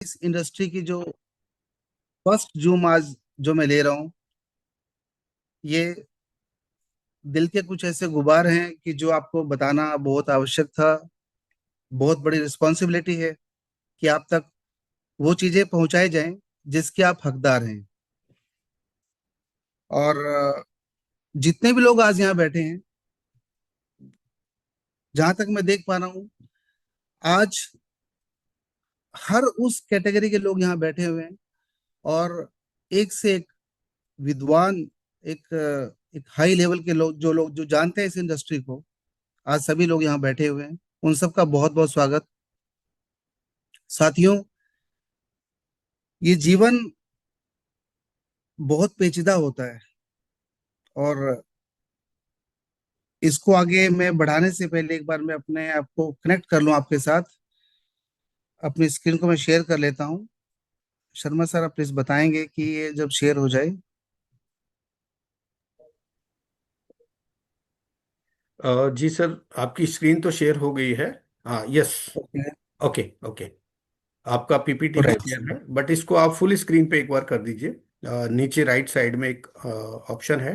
इस इंडस्ट्री की जो फर्स्ट जूम आज जो मैं ले रहा हूँ, ये दिल के कुछ ऐसे गुबार हैं कि जो आपको बताना बहुत आवश्यक था। बहुत बड़ी रिस्पॉन्सिबिलिटी है कि आप तक वो चीजें पहुंचाई जाएं जिसके आप हकदार हैं। और जितने भी लोग आज यहाँ बैठे हैं, जहां तक मैं देख पा रहा हूँ, आज हर उस कैटेगरी के लोग यहाँ बैठे हुए हैं। और एक से एक विद्वान, एक हाई लेवल के लोग जो जानते हैं इस इंडस्ट्री को, आज सभी लोग यहाँ बैठे हुए हैं। उन सबका बहुत बहुत स्वागत। साथियों, ये जीवन बहुत पेचीदा होता है, और इसको आगे मैं बढ़ाने से पहले एक बार मैं अपने आप को कनेक्ट कर लूं आपके साथ। अपनी स्क्रीन को मैं शेयर कर लेता हूं। शर्मा सर, आप प्लीज बताएंगे कि ये जब शेयर हो जाए। जी सर, आपकी स्क्रीन तो शेयर हो गई है। हाँ, यस। ओके। Okay okay. आपका पीपीटी भी राइट शेयर सर। है, बट इसको आप फुल स्क्रीन पे एक बार कर दीजिए। नीचे राइट साइड में एक ऑप्शन है।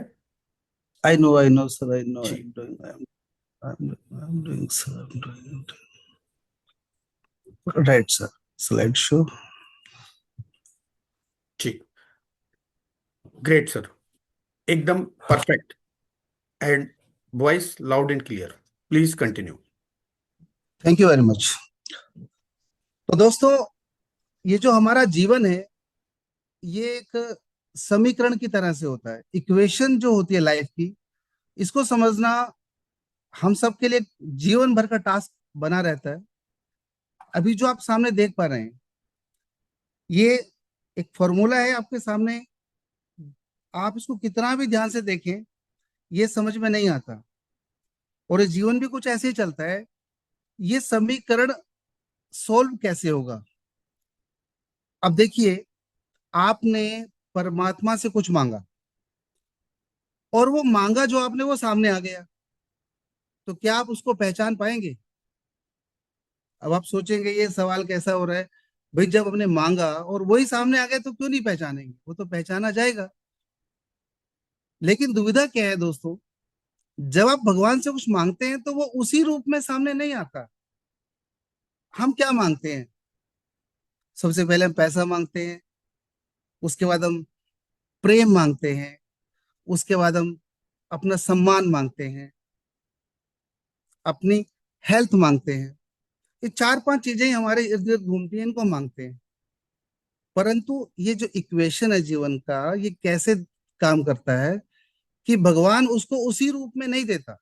I know sir, I know, I जी। Am doing, I am doing sir, I am doing. Right sir. Slide show. ठीक। Great sir. एकदम perfect. And voice loud and clear. Please continue. Thank you very much. तो दोस्तों, ये जो हमारा जीवन है, ये एक समीकरण की तरह से होता है। इक्वेशन जो होती है लाइफ की, इसको समझना हम सब के लिए जीवन भर का टास्क बना रहता है। अभी जो आप सामने देख पा रहे हैं, ये एक फॉर्मूला है आपके सामने। आप इसको कितना भी ध्यान से देखें, ये समझ में नहीं आता। और ये जीवन भी कुछ ऐसे ही चलता है। ये समीकरण सोल्व कैसे होगा? अब देखिए, आपने परमात्मा से कुछ मांगा, और वो मांगा जो आपने वो सामने आ गया। तो क्या आप उसको पहचान पाएंगे? अब आप सोचेंगे ये सवाल कैसा हो रहा है। भाई, जब हमने मांगा और वही सामने आ गया तो क्यों नहीं पहचानेंगे? वो तो पहचाना जाएगा। लेकिन दुविधा क्या है दोस्तों, जब आप भगवान से कुछ मांगते हैं तो वो उसी रूप में सामने नहीं आता। हम क्या मांगते हैं? सबसे पहले हम पैसा मांगते हैं। उसके बाद हम प्रेम मांगते हैं। उसके बाद हम अपना सम्मान मांगते हैं। अपनी हेल्थ मांगते हैं। ये चार पांच चीजें ही हमारे इर्द गिर्द घूमती हैं, इनको मांगते हैं। परंतु ये जो इक्वेशन है जीवन का, ये कैसे काम करता है कि भगवान उसको उसी रूप में नहीं देता।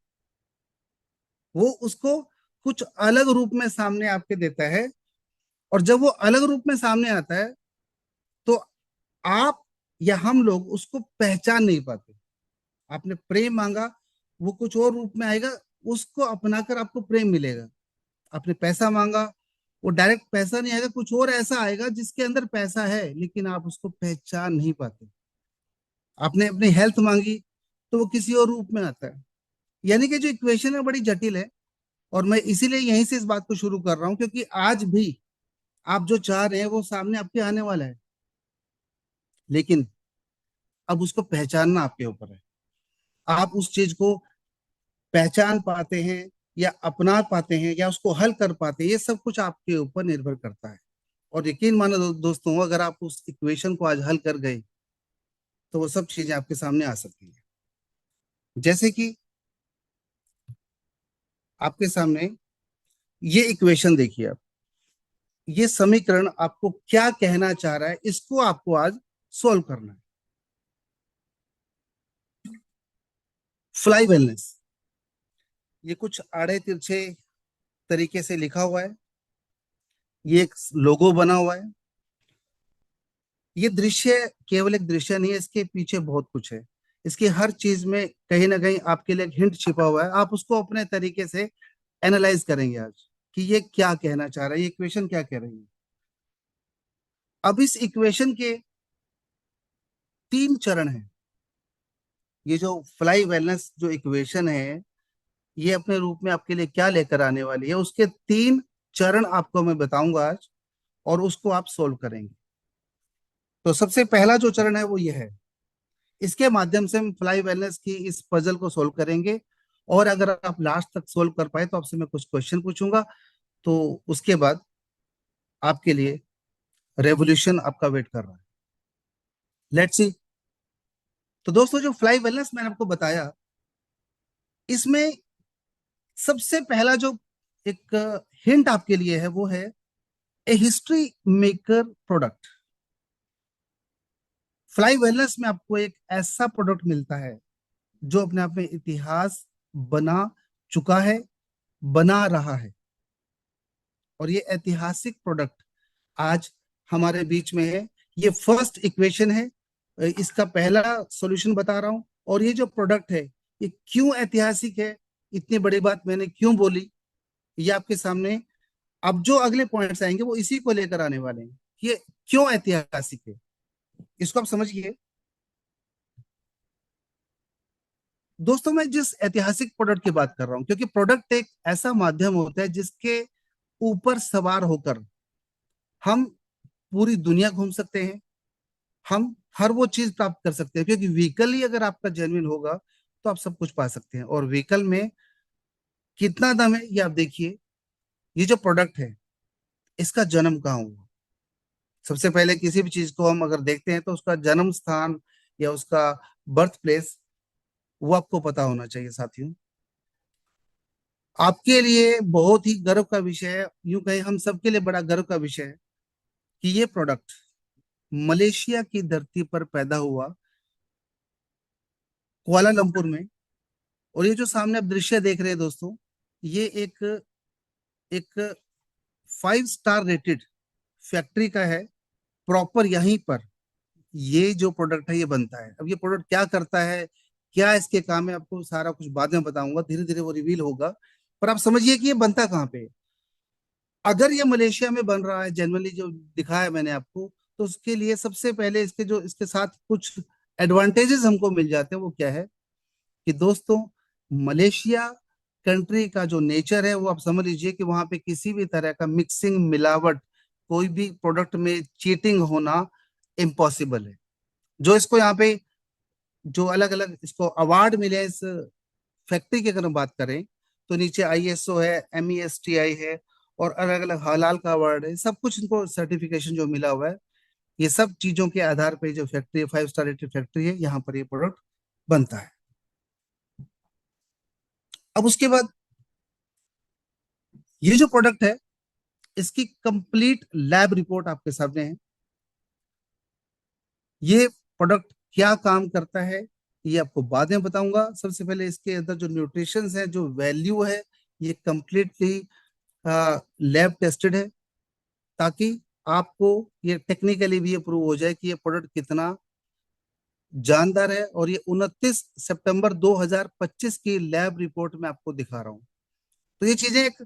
वो उसको कुछ अलग रूप में सामने आपके देता है। और जब वो अलग रूप में सामने आता है, तो आप या हम लोग उसको पहचान नहीं पाते। आपने प्रेम मांगा, वो कुछ और रूप में आएगा। उसको अपनाकर आपको प्रेम मिलेगा। आपने पैसा मांगा, वो डायरेक्ट पैसा नहीं आएगा, कुछ और ऐसा आएगा जिसके अंदर पैसा है, लेकिन आप उसको पहचान नहीं पाते। आपने अपनी हेल्थ मांगी, तो वो किसी और रूप में आता है। यानी कि जो इक्वेशन है बड़ी जटिल है। और मैं इसीलिए यहीं से इस बात को शुरू कर रहा हूं, क्योंकि आज भी आप जो चाह रहे हैं वो सामने आपके आने वाला है। लेकिन अब उसको पहचानना आपके ऊपर है। आप उस चीज को पहचान पाते हैं, या अपना पाते हैं, या उसको हल कर पाते हैं, ये सब कुछ आपके ऊपर निर्भर करता है। और यकीन मानो दोस्तों, अगर आप उस इक्वेशन को आज हल कर गए, तो वो सब चीजें आपके सामने आ सकती हैं। जैसे कि आपके सामने ये इक्वेशन देखिए आप। ये समीकरण आपको क्या कहना चाह रहा है, इसको आपको आज सॉल्व करना है। फ्लाई वेलनेस, ये कुछ आड़े तिरछे तरीके से लिखा हुआ है। ये एक लोगो बना हुआ है। ये दृश्य केवल एक दृश्य नहीं है, इसके पीछे बहुत कुछ है। इसकी हर चीज में कहीं ना कहीं आपके लिए एक हिंट छिपा हुआ है। आप उसको अपने तरीके से एनालाइज करेंगे आज, कि ये क्या कहना चाह रहा है, ये इक्वेशन क्या कह रही है। अब इस इक्वेशन के तीन चरण हैं। ये जो फ्लाई वेलनेस जो इक्वेशन है, ये अपने रूप में आपके लिए क्या लेकर आने वाली है, उसके तीन चरण आपको मैं बताऊंगा आज। और उसको आप सोल्व करेंगे। तो सबसे पहला जो चरण है वो ये है। इसके माध्यम से हम फ्लाई वेलनेस की इस पजल को सोल्व करेंगे। और अगर आप लास्ट तक सोल्व कर पाए तो आपसे मैं कुछ क्वेश्चन पूछूंगा। तो उसके बाद आपके लिए रेवोल्यूशन आपका वेट कर रहा है। Let's see. तो दोस्तों, जो फ्लाई वेलनेस मैंने आपको बताया, इसमें सबसे पहला जो एक हिंट आपके लिए है वो है a history maker product. Fly wellness में आपको एक ऐसा प्रोडक्ट मिलता है जो अपने आप में इतिहास बना चुका है, बना रहा है। और ये ऐतिहासिक प्रोडक्ट आज हमारे बीच में है। ये फर्स्ट इक्वेशन है, इसका पहला सॉल्यूशन बता रहा हूं। और ये जो प्रोडक्ट है, ये क्यों ऐतिहासिक है, इतनी बड़ी बात मैंने क्यों बोली, ये आपके सामने अब जो अगले पॉइंट्स आएंगे वो इसी को लेकर आने वाले हैं। ये क्यों ऐतिहासिक है, इसको आप समझिए। दोस्तों, मैं जिस ऐतिहासिक प्रोडक्ट की बात कर रहा हूं, क्योंकि प्रोडक्ट एक ऐसा माध्यम होता है जिसके ऊपर सवार होकर हम पूरी दुनिया घूम सकते हैं। हम हर वो चीज प्राप्त कर सकते हैं, क्योंकि व्हीकल ही अगर आपका जेन्युइन होगा तो आप सब कुछ पा सकते हैं। और व्हीकल में कितना दम है ये आप देखिए। ये जो प्रोडक्ट है, इसका जन्म कहाँ हुआ? सबसे पहले किसी भी चीज को हम अगर देखते हैं तो उसका जन्म स्थान या उसका बर्थ प्लेस वो आपको पता होना चाहिए साथियों। आपके लिए बहुत ही गर्व का विषय है, यूं कहें हम सबके लिए बड़ा गर्व का विषय है कि ये प्रोडक्ट मलेशिया की धरती पर पैदा हुआ, कुआलालंपुर में। और ये जो सामने आप दृश्य देख रहे हैं दोस्तों, ये एक एक 5 स्टार रेटेड फैक्ट्री का है। प्रॉपर यहीं पर ये जो प्रोडक्ट है ये बनता है। अब ये प्रोडक्ट क्या करता है, क्या इसके काम है, आपको सारा कुछ बाद में बताऊंगा, धीरे धीरे वो रिवील होगा। पर आप समझिए कि ये बनता कहाँ पे है। अगर ये मलेशिया में बन रहा है जनरली, जो दिखाया है मैंने आपको, तो उसके लिए सबसे पहले इसके जो इसके साथ कुछ एडवांटेजेस हमको मिल जाते हैं। वो क्या है कि दोस्तों, मलेशिया कंट्री का जो नेचर है वो आप समझ लीजिए कि वहां पे किसी भी तरह का मिक्सिंग, मिलावट, कोई भी प्रोडक्ट में चीटिंग होना इम्पॉसिबल है। जो इसको यहाँ पे जो अलग अलग इसको अवार्ड मिले हैं, इस फैक्ट्री की अगर हम बात करें, तो नीचे आईएसओ है, एमईएसटीआई है, और अलग अलग हलाल का अवार्ड है। सब कुछ इनको सर्टिफिकेशन जो मिला हुआ है, ये सब चीजों के आधार पे जो फैक्ट्री है, 5 स्टार रेटेड फैक्ट्री है, यहाँ पर ये प्रोडक्ट बनता है। अब उसके बाद ये जो प्रोडक्ट है, इसकी कंप्लीट लैब रिपोर्ट आपके सामने है। ये प्रोडक्ट क्या काम करता है ये आपको बाद में बताऊंगा। सबसे पहले इसके अंदर जो न्यूट्रिशन है, जो वैल्यू है, ये कंप्लीटली लैब टेस्टेड है, ताकि आपको ये टेक्निकली भी ये प्रूव हो जाए कि ये प्रोडक्ट कितना जानदार है। और ये 29 सितंबर 2025 की लैब रिपोर्ट में आपको दिखा रहा हूँ। तो ये चीजें एक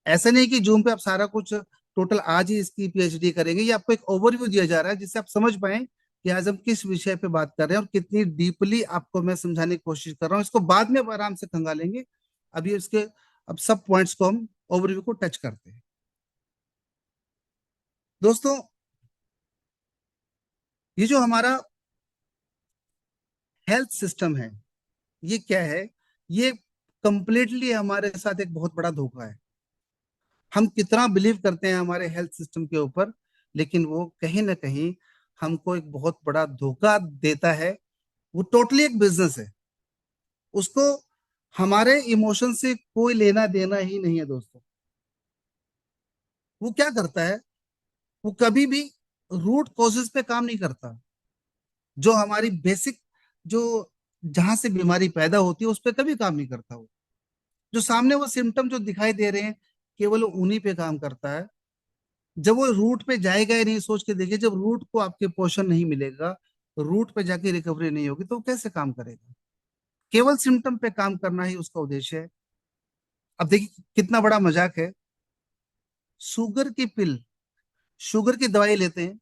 ऐसा नहीं कि जूम पे आप सारा कुछ टोटल आज ही इसकी पीएचडी करेंगे। ये आपको एक ओवरव्यू दिया जा रहा है जिससे आप समझ पाए कि आज हम किस विषय पे बात कर रहे हैं और कितनी डीपली आपको मैं समझाने की कोशिश कर रहा हूँ। इसको बाद में आप आराम से खंगालेंगे। अभी इसके अब सब पॉइंट्स को हम ओवरव्यू को टच करते हैं। दोस्तों, ये जो हमारा हेल्थ सिस्टम है, ये क्या है? ये कंप्लीटली हमारे साथ एक बहुत बड़ा धोखा है। हम कितना बिलीव करते हैं हमारे हेल्थ सिस्टम के ऊपर, लेकिन वो कहीं ना कहीं हमको एक बहुत बड़ा धोखा देता है। वो टोटली एक बिजनेस है। उसको हमारे इमोशन से कोई लेना देना ही नहीं है दोस्तों। वो क्या करता है, वो कभी भी रूट कॉजेस पे काम नहीं करता। जो हमारी बेसिक, जो जहां से बीमारी पैदा होती है उस पर कभी काम नहीं करता। वो जो सामने वो सिम्टम जो दिखाई दे रहे हैं, केवल उन्हीं पे काम करता है। जब वो रूट पे जाएगा ही नहीं, सोच के देखिए, जब रूट को आपके पोषण नहीं मिलेगा, रूट पे जाके रिकवरी नहीं होगी, तो वो कैसे काम करेगा? केवल सिम्टम पे काम करना ही उसका उद्देश्य है। अब देखिए कितना बड़ा मजाक है। शुगर की पिल, शुगर की दवाई लेते हैं,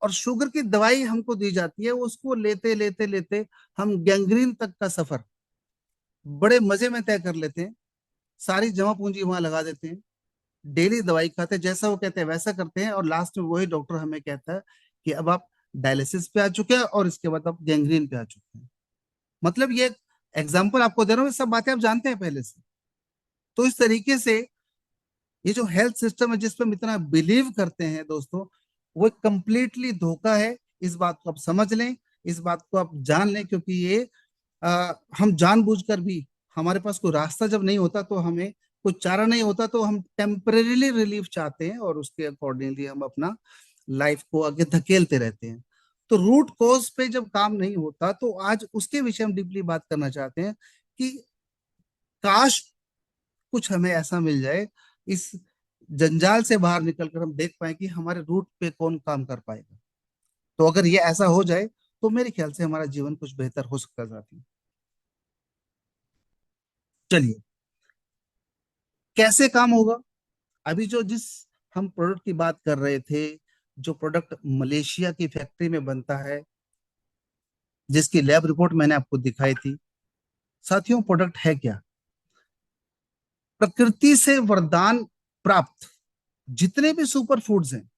और शुगर की दवाई हमको दी जाती है, उसको लेते लेते लेते हम गैंग्रीन तक का सफर बड़े मजे में तय कर लेते हैं। सारी जमा पूंजी वहां लगा देते हैं। डेली दवाई खाते हैं, जैसा वो कहते हैं वैसा करते हैं, और लास्ट में वही डॉक्टर हमें कहता है कि अब आप डायलिसिस पे आ चुके हैं और इसके बाद आप गैंग्रीन पे आ चुके हैं। मतलब ये एग्जाम्पल आपको दे रहा हूँ, ये सब बातें आप जानते हैं पहले से। तो इस तरीके से ये जो हेल्थ सिस्टम है जिस पे हम इतना बिलीव करते हैं दोस्तों, वो कुछ धोखा है। इस बात को आप समझ लें, इस बात को आप जान लें, क्योंकि ये हम जानबूझकर भी, हमारे पास कोई रास्ता जब नहीं होता तो हमें कोई चारा नहीं होता तो हम टेम्परेरीली रिलीफ चाहते हैं, और उसके अकॉर्डिंगली हम अपना लाइफ को आगे धकेलते रहते हैं। तो रूट कॉज पे जब काम नहीं होता तो आज उसके विषय में डीपली बात करना चाहते हैं कि काश कुछ हमें ऐसा मिल जाए, इस जंजाल से बाहर निकलकर हम देख पाए कि हमारे रूट पे कौन काम कर पाएगा। तो अगर ये ऐसा हो जाए तो मेरे ख्याल से हमारा जीवन कुछ बेहतर हो सकता है साथी। चलिए, कैसे काम होगा? अभी जो जिस हम प्रोडक्ट की बात कर रहे थे, जो प्रोडक्ट मलेशिया की फैक्ट्री में बनता है, जिसकी लैब रिपोर्ट मैंने आपको दिखाई थी, साथियों प्रोडक्ट है क्या? प्रकृति से वरदान प्राप्त जितने भी सुपर फूड्स हैं,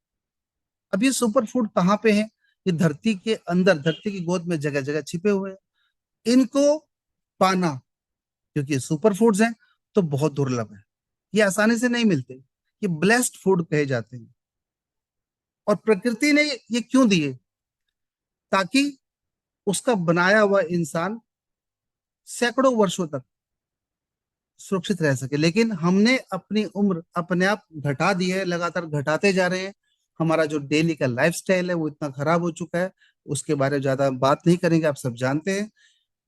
अब ये सुपर फूड कहाँ पे हैं? ये धरती के अंदर, धरती की गोद में जगह जगह छिपे हुए हैं। इनको पाना, क्योंकि ये सुपर फूड्स हैं, तो बहुत दुर्लभ है। ये आसानी से नहीं मिलते। ये ब्लेस्ड फूड कहे जाते हैं। और प्रकृति ने ये क्यों दिए? ताकि उसका बनाया हुआ इंसान सैकड़ों वर्षों तक सुरक्षित रह सके। लेकिन हमने अपनी उम्र अपने आप घटा दी है, लगातार घटाते जा रहे हैं। हमारा जो डेली का लाइफस्टाइल है वो इतना खराब हो चुका है, उसके बारे में ज्यादा बात नहीं करेंगे, आप सब जानते हैं।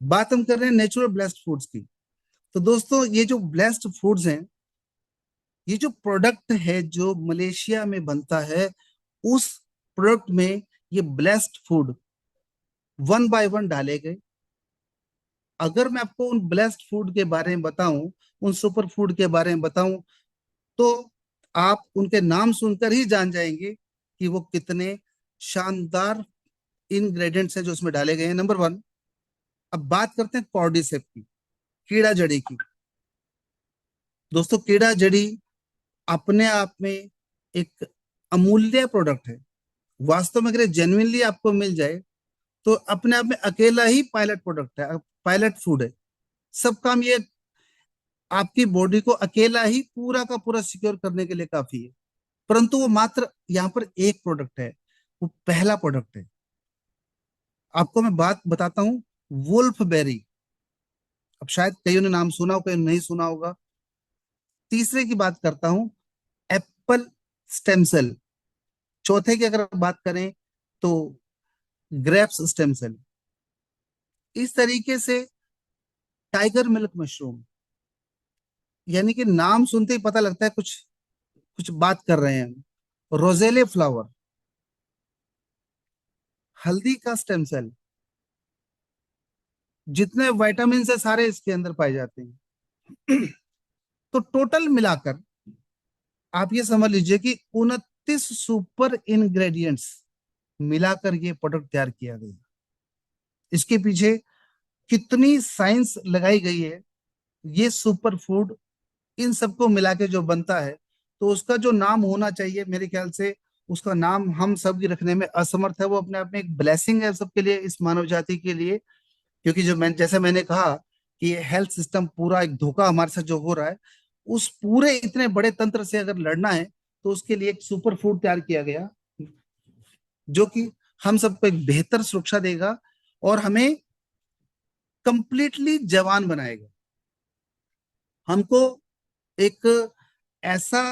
बात हम कर रहे हैं नेचुरल ब्लेस्ड फूड्स की। तो दोस्तों, ये जो ब्लेस्ड फूड्स हैं, ये जो प्रोडक्ट है जो मलेशिया में बनता है, उस प्रोडक्ट में ये blessed food one by one डाले गए। अगर मैं आपको उन ब्लेस्ड फूड के बारे में बताऊं, उन सुपर फूड के बारे में बताऊं, तो आप उनके नाम सुनकर ही जान जाएंगे कि वो कितने शानदार इंग्रेडिएंट्स हैं जो उसमें डाले गए हैं। नंबर वन, अब बात करते हैं कॉर्डिसेप की, कीड़ा जड़ी की। दोस्तों, कीड़ा जड़ी अपने आप में एक अमूल्य प्रोडक्ट है। वास्तव में अगर जेन्युइनली आपको मिल जाए तो अपने आप में अकेला ही पायलट प्रोडक्ट है, पायलट फूड है। सब काम ये आपकी बॉडी को अकेला ही पूरा का पूरा सिक्योर करने के लिए काफी है। परंतु वो मात्र यहाँ पर एक प्रोडक्ट है, वो पहला प्रोडक्ट है। आपको मैं बात बताता हूँ, वुल्फ बेरी। अब शायद कईयों ने नाम सुना हो, कईयों ने नहीं सुना होगा। तीसरे की बात करता हूँ, एप्पल स्टेम सेल। चौथे की अगर बात करें तो ग्रेप्स स्टेम सेल। इस तरीके से टाइगर मिल्क मशरूम, यानी कि नाम सुनते ही पता लगता है कुछ कुछ बात कर रहे हैं। रोजेले फ्लावर, हल्दी का स्टेम सेल, जितने विटामिन है सारे इसके अंदर पाए जाते हैं। तो टोटल मिलाकर आप ये समझ लीजिए कि 29 सुपर इंग्रेडिएंट्स मिलाकर ये प्रोडक्ट तैयार किया गया। इसके पीछे कितनी साइंस लगाई गई है। ये सुपर फूड इन सबको मिला के जो बनता है, तो उसका जो नाम होना चाहिए, मेरे ख्याल से उसका नाम हम सब की रखने में असमर्थ है। वो अपने आप में एक ब्लेसिंग है सबके लिए, इस मानव जाति के लिए। क्योंकि जो मैं, जैसे मैंने कहा कि हेल्थ सिस्टम पूरा एक धोखा हमारे साथ जो हो रहा है, उस पूरे इतने बड़े तंत्र से अगर लड़ना है तो उसके लिए एक सुपर फूड तैयार किया गया, जो कि हम सबको एक बेहतर सुरक्षा देगा और हमें कंप्लीटली जवान बनाएगा। हमको एक ऐसा,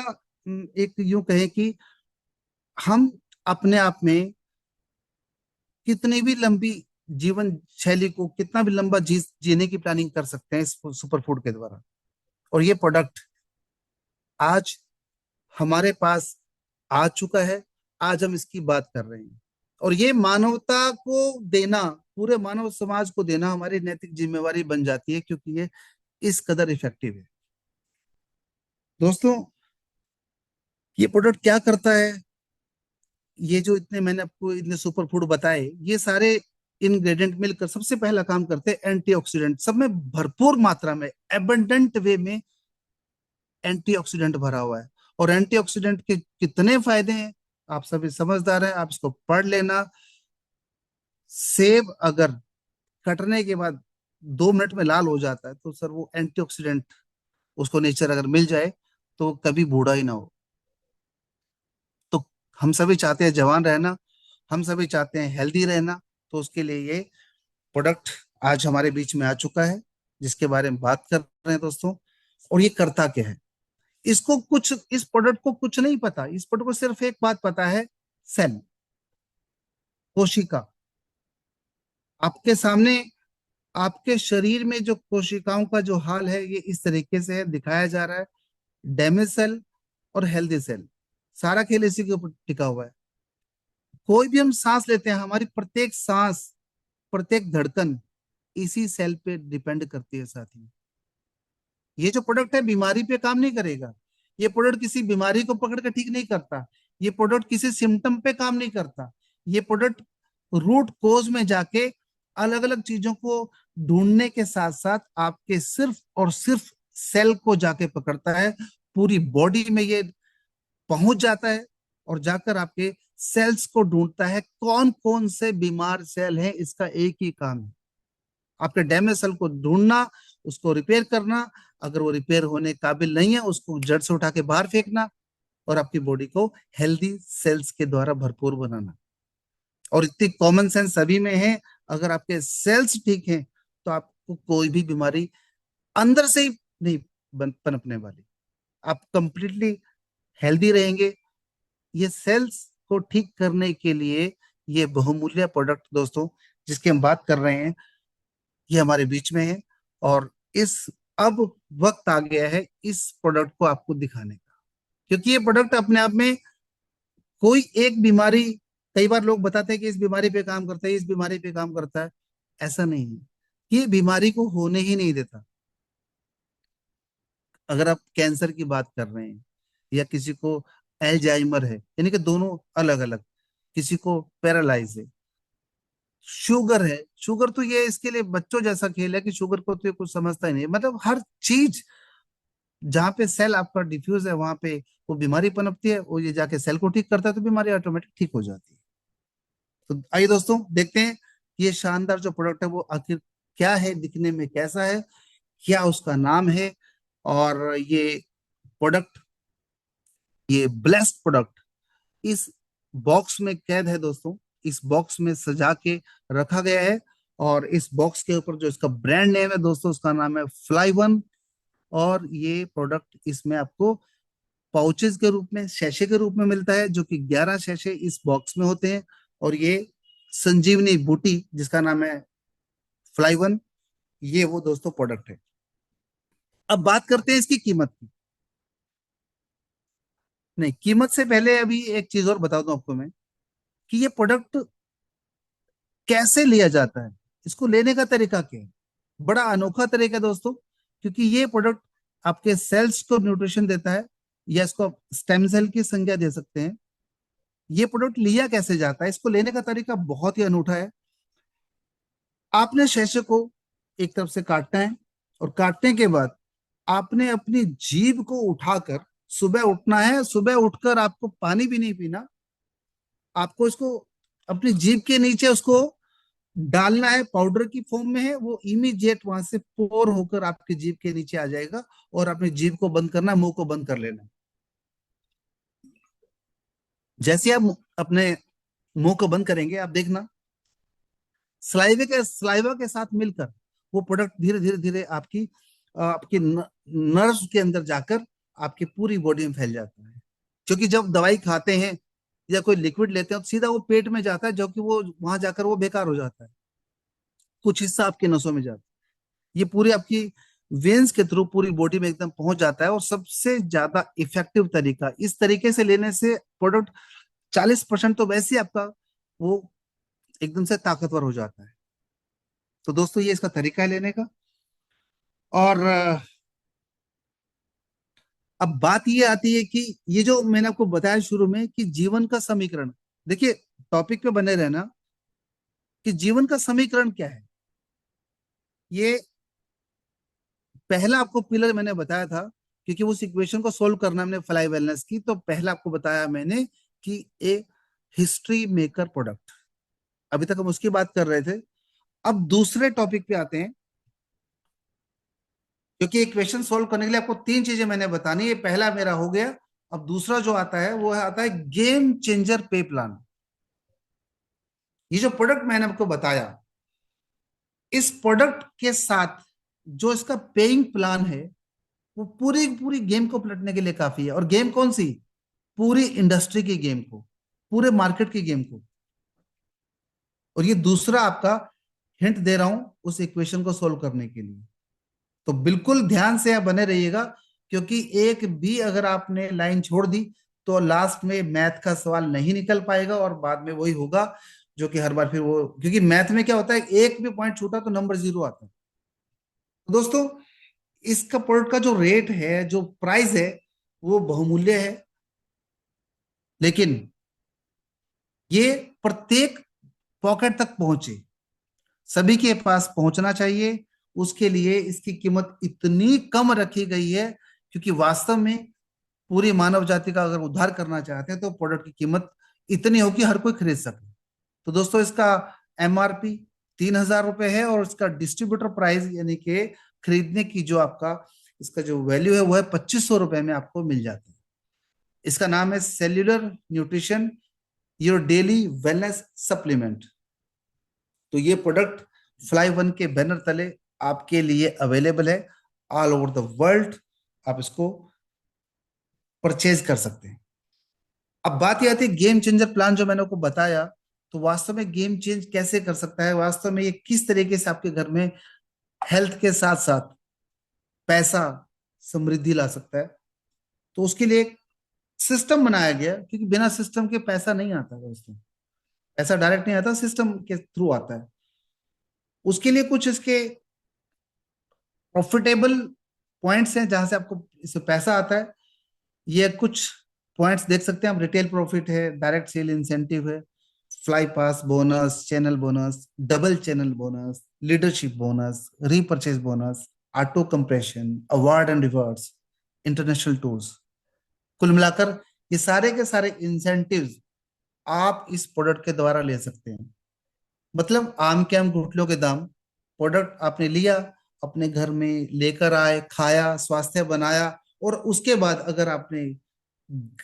एक यूं कहें कि हम अपने आप में कितनी भी लंबी जीवन शैली को, कितना भी लंबा जीने की प्लानिंग कर सकते हैं इस सुपर फूड के द्वारा। और ये प्रोडक्ट आज हमारे पास आ चुका है। आज हम इसकी बात कर रहे हैं, और ये मानवता को देना, पूरे मानव समाज को देना हमारी नैतिक जिम्मेवारी बन जाती है, क्योंकि ये इस कदर इफेक्टिव है। दोस्तों, ये प्रोडक्ट क्या करता है? ये जो इतने मैंने आपको इतने सुपर फूड बताए, ये सारे इंग्रेडिएंट मिलकर सबसे पहला काम करते हैं एंटीऑक्सीडेंट। सब में भरपूर मात्रा में, एबंडेंट वे में एंटीऑक्सीडेंट भरा हुआ है। और एंटीऑक्सीडेंट के कितने फायदे हैं आप सभी समझदार हैं, आप इसको पढ़ लेना। सेब अगर कटने के बाद 2 मिनट में लाल हो जाता है तो सर वो एंटीऑक्सीडेंट, उसको नेचर अगर मिल जाए तो कभी बूढ़ा ही ना हो। तो हम सभी चाहते हैं जवान रहना, हम सभी चाहते हैं हेल्दी रहना। तो उसके लिए ये प्रोडक्ट आज हमारे बीच में आ चुका है, जिसके बारे में बात कर रहे हैं दोस्तों। और ये करता क्या है, इसको कुछ, इस प्रोडक्ट को कुछ नहीं पता, इस प्रोडक्ट को सिर्फ एक बात पता है, सेल, कोशिका। आपके सामने, आपके शरीर में जो कोशिकाओं का जो हाल है ये इस तरीके से है, दिखाया जा रहा है। डैमेज सेल और हेल्दी सेल, सारा खेल इसी के ऊपर टिका हुआ है। कोई भी हम सांस लेते हैं, हमारी प्रत्येक सांस, प्रत्येक धड़कन इसी सेल पे डिपेंड करती है साथी। ये जो प्रोडक्ट है बीमारी पे काम नहीं करेगा, ये प्रोडक्ट किसी बीमारी को पकड़ के ठीक नहीं करता, ये प्रोडक्ट किसी सिम्टम पे काम नहीं करता। ये प्रोडक्ट रूट कोज में जाके अलग अलग चीजों को ढूंढने के साथ साथ आपके सिर्फ और सिर्फ सेल को जाके पकड़ता है। पूरी बॉडी में ये पहुंच जाता है और जाकर आपके सेल्स को ढूंढता है, कौन कौन से बीमार सेल हैं। इसका एक ही काम है, आपके डैमेज सेल को ढूंढना, उसको रिपेयर करना। अगर वो रिपेयर होने काबिल नहीं है उसको जड़ से उठा के बाहर फेंकना, और आपकी बॉडी को हेल्दी सेल्स के द्वारा भरपूर बनाना। और इतनी कॉमन सेंस सभी में है, अगर आपके सेल्स ठीक हैं तो आपको कोई भी बीमारी अंदर से ही नहीं पनपने वाली, आप कंप्लीटली हेल्दी रहेंगे। ये सेल्स को ठीक करने के लिए ये बहुमूल्य प्रोडक्ट दोस्तों जिसकी हम बात कर रहे हैं, ये हमारे बीच में है। और इस, अब वक्त आ गया है इस प्रोडक्ट को आपको दिखाने का, क्योंकि ये प्रोडक्ट अपने आप में कोई एक बीमारी, कई बार लोग बताते हैं कि इस बीमारी पे काम करता है, इस बीमारी पे काम करता है, ऐसा नहीं है। ये बीमारी को होने ही नहीं देता। अगर आप कैंसर की बात कर रहे हैं या किसी को एल्जाइमर है, यानी कि दोनों अलग अलग, किसी को पैरालाइज है, शुगर है, शुगर तो ये इसके लिए बच्चों जैसा खेल है कि शुगर को तो ये कुछ समझता ही नहीं, मतलब हर चीज जहाँ पे सेल आपका डिफ्यूज है वहां पे वो बीमारी पनपती है, वो ये जाके सेल को ठीक करता है तो बीमारी ऑटोमेटिक ठीक हो जाती है। तो आइए दोस्तों देखते हैं ये शानदार जो प्रोडक्ट है वो आखिर क्या है, दिखने में कैसा है, क्या उसका नाम है। और ये प्रोडक्ट, ये ब्लेस्ड प्रोडक्ट इस बॉक्स में कैद है दोस्तों, इस बॉक्स में सजा के रखा गया है। और इस बॉक्स के ऊपर जो इसका ब्रांड नेम है दोस्तों, उसका नाम है फ्लाई वन। और ये प्रोडक्ट इसमें आपको पाउचेस के रूप में, शैशे के रूप में मिलता है, जो कि 11 शैशे इस बॉक्स में होते हैं। और ये संजीवनी बूटी जिसका नाम है फ्लाई वन, ये वो दोस्तों प्रोडक्ट है। अब बात करते हैं इसकी कीमत की। नहीं, कीमत से पहले अभी एक चीज और बता दूं आपको मैं, कि ये प्रोडक्ट कैसे लिया जाता है, इसको लेने का तरीका क्या है। बड़ा अनोखा तरीका है दोस्तों, क्योंकि ये प्रोडक्ट आपके सेल्स को न्यूट्रिशन देता है, या इसको आप स्टेम सेल की संज्ञा दे सकते हैं। ये प्रोडक्ट लिया कैसे जाता है, इसको लेने का तरीका बहुत ही अनूठा है। आपने शीशे को एक तरफ से काटना है, और काटने के बाद आपने अपनी जीभ को उठाकर सुबह उठना है। सुबह उठकर आपको पानी भी नहीं पीना, आपको इसको अपनी जीभ के नीचे उसको डालना है। पाउडर की फॉर्म में है वो, इमीडिएट वहां से पोर होकर आपकी जीभ के नीचे आ जाएगा। और अपनी जीभ को बंद करना, मुंह को बंद कर लेना। जैसे आप अपने मुंह को बंद करेंगे, आप देखना स्लाइवा के साथ मिलकर वो प्रोडक्ट धीरे धीरे धीरे आपकी नर्व्स के अंदर जाकर आपकी पूरी बॉडी में फैल जाता है। क्योंकि जब दवाई खाते हैं या कोई लिक्विड लेते हैं तो सीधा वो पेट में जाता है, जो कि वो वहां जाकर वो बेकार हो जाता है। कुछ हिस्सा आपके नसों में जाता है, ये पूरी आपकी वेन्स के थ्रू पूरी बॉडी में एकदम पहुंच जाता है। और सबसे ज्यादा इफेक्टिव तरीका, इस तरीके से लेने से प्रोडक्ट 40% तो वैसे ही आपका वो एकदम से ताकतवर हो जाता है। तो दोस्तों ये इसका तरीका है लेने का। और अब बात ये आती है कि ये जो मैंने आपको बताया शुरू में कि जीवन का समीकरण, देखिए टॉपिक पे बने रहना, कि जीवन का समीकरण क्या है। ये पहला आपको पिलर मैंने बताया था क्योंकि उस इक्वेशन को सोल्व करना हमने फ्लाई वेलनेस की, तो पहला आपको बताया मैंने कि ए हिस्ट्री मेकर प्रोडक्ट। अभी तक हम उसकी बात कर रहे थे। अब दूसरे टॉपिक पे आते हैं, क्योंकि इक्वेशन सोल्व करने के लिए आपको तीन चीजें मैंने बतानी, ये पहला मेरा हो गया। अब दूसरा जो आता है वो आता है गेम चेंजर पे प्लान। ये जो प्रोडक्ट मैंने आपको बताया, इस प्रोडक्ट के साथ जो इसका पेइंग प्लान है, वो पूरी पूरी गेम को पलटने के लिए काफी है। और गेम कौन सी? पूरी इंडस्ट्री की गेम को, पूरे मार्केट की गेम को। और ये दूसरा आपका हिंट दे रहा हूं उस इक्वेशन को सोल्व करने के लिए। तो बिल्कुल ध्यान से आप बने रहिएगा, क्योंकि एक भी अगर आपने लाइन छोड़ दी तो लास्ट में मैथ का सवाल नहीं निकल पाएगा, और बाद में वही होगा जो कि हर बार फिर वो, क्योंकि मैथ में क्या होता है, एक भी पॉइंट छूटा तो नंबर जीरो आता है। तो दोस्तों, इसका प्रोडक्ट का जो रेट है, जो प्राइस है, वो बहुमूल्य है, लेकिन ये प्रत्येक पॉकेट तक पहुंचे, सभी के पास पहुंचना चाहिए। उसके लिए इसकी कीमत इतनी कम रखी गई है, क्योंकि वास्तव में पूरी मानव जाति का अगर उद्धार करना चाहते हैं तो प्रोडक्ट की कीमत इतनी हो कि हर कोई खरीद सके। तो दोस्तों, इसका एमआरपी 3,000 रुपये है, और इसका डिस्ट्रीब्यूटर प्राइस यानी कि खरीदने की जो आपका इसका जो वैल्यू है वो है 2,500 रुपये में आपको मिल जाता है। इसका नाम है cellular nutrition your daily wellness supplement. तो ये प्रोडक्ट फ्लाई वन के बैनर तले आपके लिए अवेलेबल है, ऑल ओवर द वर्ल्ड। आप इसको परचेज कर सकते हैं। अब बात यह आती है गेम चेंजर प्लान जो मैंने आपको बताया, तो वास्तव में गेम चेंज कैसे कर सकता है, वास्तव में ये किस तरीके से आपके घर में हेल्थ के साथ साथ पैसा, समृद्धि ला सकता है। तो उसके लिए एक सिस्टम बनाया गया, क्योंकि बिना सिस्टम के पैसा नहीं आता दोस्तों। पैसा डायरेक्ट नहीं आता, सिस्टम के थ्रू आता है। उसके लिए कुछ इसके प्रॉफिटेबल पॉइंट्स हैं जहां से आपको इससे पैसा आता है। ये कुछ पॉइंट्स देख सकते हैं आप, रिटेल प्रॉफिट है, डायरेक्ट सेल इंसेंटिव है, fly pass bonus, channel bonus, double channel bonus, leadership bonus, repurchase bonus, auto compression, award and rewards, international tours. कुल मिलाकर ये सारे के सारे इंसेंटिव्स आप इस प्रोडक्ट के द्वारा ले सकते हैं। मतलब आम के आम घुटनों के दाम। प्रोडक्ट आपने लिया, अपने घर में लेकर आए, खाया, स्वास्थ्य बनाया, और उसके बाद अगर आपने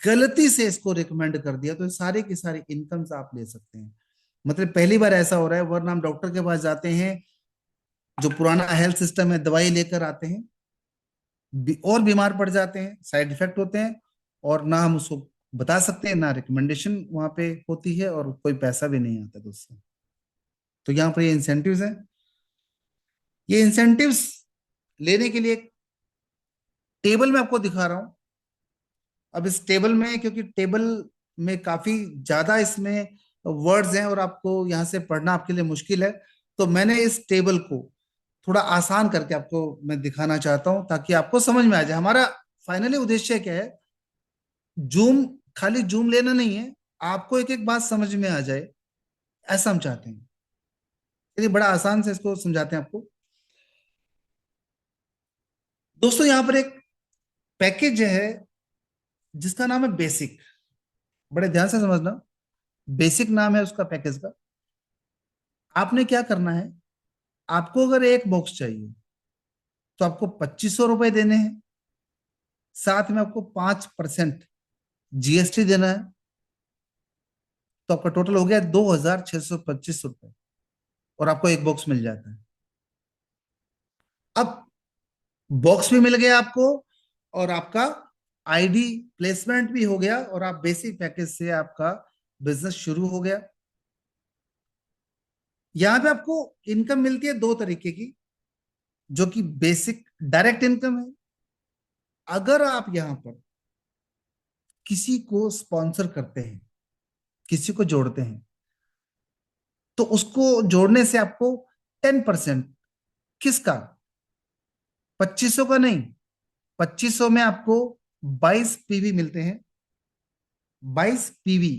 गलती से इसको रिकमेंड कर दिया तो सारे की सारी इनकम्स आप ले सकते हैं। मतलब पहली बार ऐसा हो रहा है, वरना हम डॉक्टर के पास जाते हैं, जो पुराना हेल्थ सिस्टम है, दवाई लेकर आते हैं, और बीमार पड़ जाते हैं, साइड इफेक्ट होते हैं, और ना हम उसको बता सकते हैं, ना रिकमेंडेशन वहां पे होती है, और कोई पैसा भी नहीं आता दोस्तों। तो यहाँ पर ये इंसेंटिव्स हैं। ये इंसेंटिव्स लेने के लिए एक टेबल में आपको दिखा रहा हूं। अब इस टेबल में, क्योंकि टेबल में काफी ज्यादा इसमें वर्ड्स हैं और आपको यहाँ से पढ़ना आपके लिए मुश्किल है, तो मैंने इस टेबल को थोड़ा आसान करके आपको मैं दिखाना चाहता हूं, ताकि आपको समझ में आ जाए। हमारा फाइनली उद्देश्य क्या है, जूम, खाली जूम लेना नहीं है, आपको एक एक बात समझ में आ जाए, ऐसा हम चाहते हैं। चलिए बड़ा आसान से इसको समझाते हैं आपको। दोस्तों, यहाँ पर एक पैकेज है जिसका नाम है बेसिक। बड़े ध्यान से समझना, बेसिक नाम है उसका पैकेज का। आपने क्या करना है, आपको अगर एक बॉक्स चाहिए तो आपको 2,500 रुपए देने हैं, साथ में आपको 5% जीएसटी देना है, तो आपका टोटल हो गया 2,625 रुपए, और आपको एक बॉक्स मिल जाता है। अब बॉक्स भी मिल गया आपको, और आपका आईडी प्लेसमेंट भी हो गया, और आप बेसिक पैकेज से आपका बिजनेस शुरू हो गया। यहां पे आपको इनकम मिलती है दो तरीके की, जो कि बेसिक डायरेक्ट इनकम है। अगर आप यहां पर किसी को स्पॉन्सर करते हैं, किसी को जोड़ते हैं, तो उसको जोड़ने से आपको 10%, किसका, 2,500 का नहीं, 2,500 में आपको 22 पीवी मिलते हैं। 22 पीवी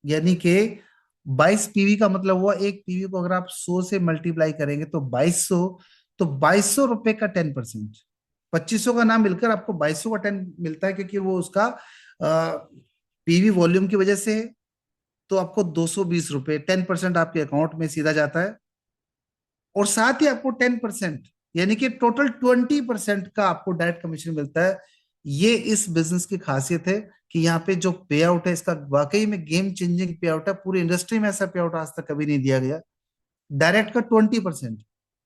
यानी कि 22 पीवी का मतलब हुआ, एक पीवी को अगर आप 100 से मल्टीप्लाई करेंगे तो 2,200, तो 2,200 रुपए का 10%। 2500 का नाम मिलकर आपको 2200 का 10 मिलता है, क्योंकि वो उसका पीवी वॉल्यूम की वजह से है। तो आपको 220 रुपये 10% आपके अकाउंट में सीधा जाता है। और साथ ही आपको 10%, यानी कि टोटल 20% का आपको डायरेक्ट कमीशन मिलता है। ये इस बिजनेस की खासियत है कि यहाँ पे जो पे आउट है इसका वाकई में गेम चेंजिंग पे आउट है। पूरी इंडस्ट्री में ऐसा पे आउट आज तक कभी नहीं दिया गया। डायरेक्ट का 20%,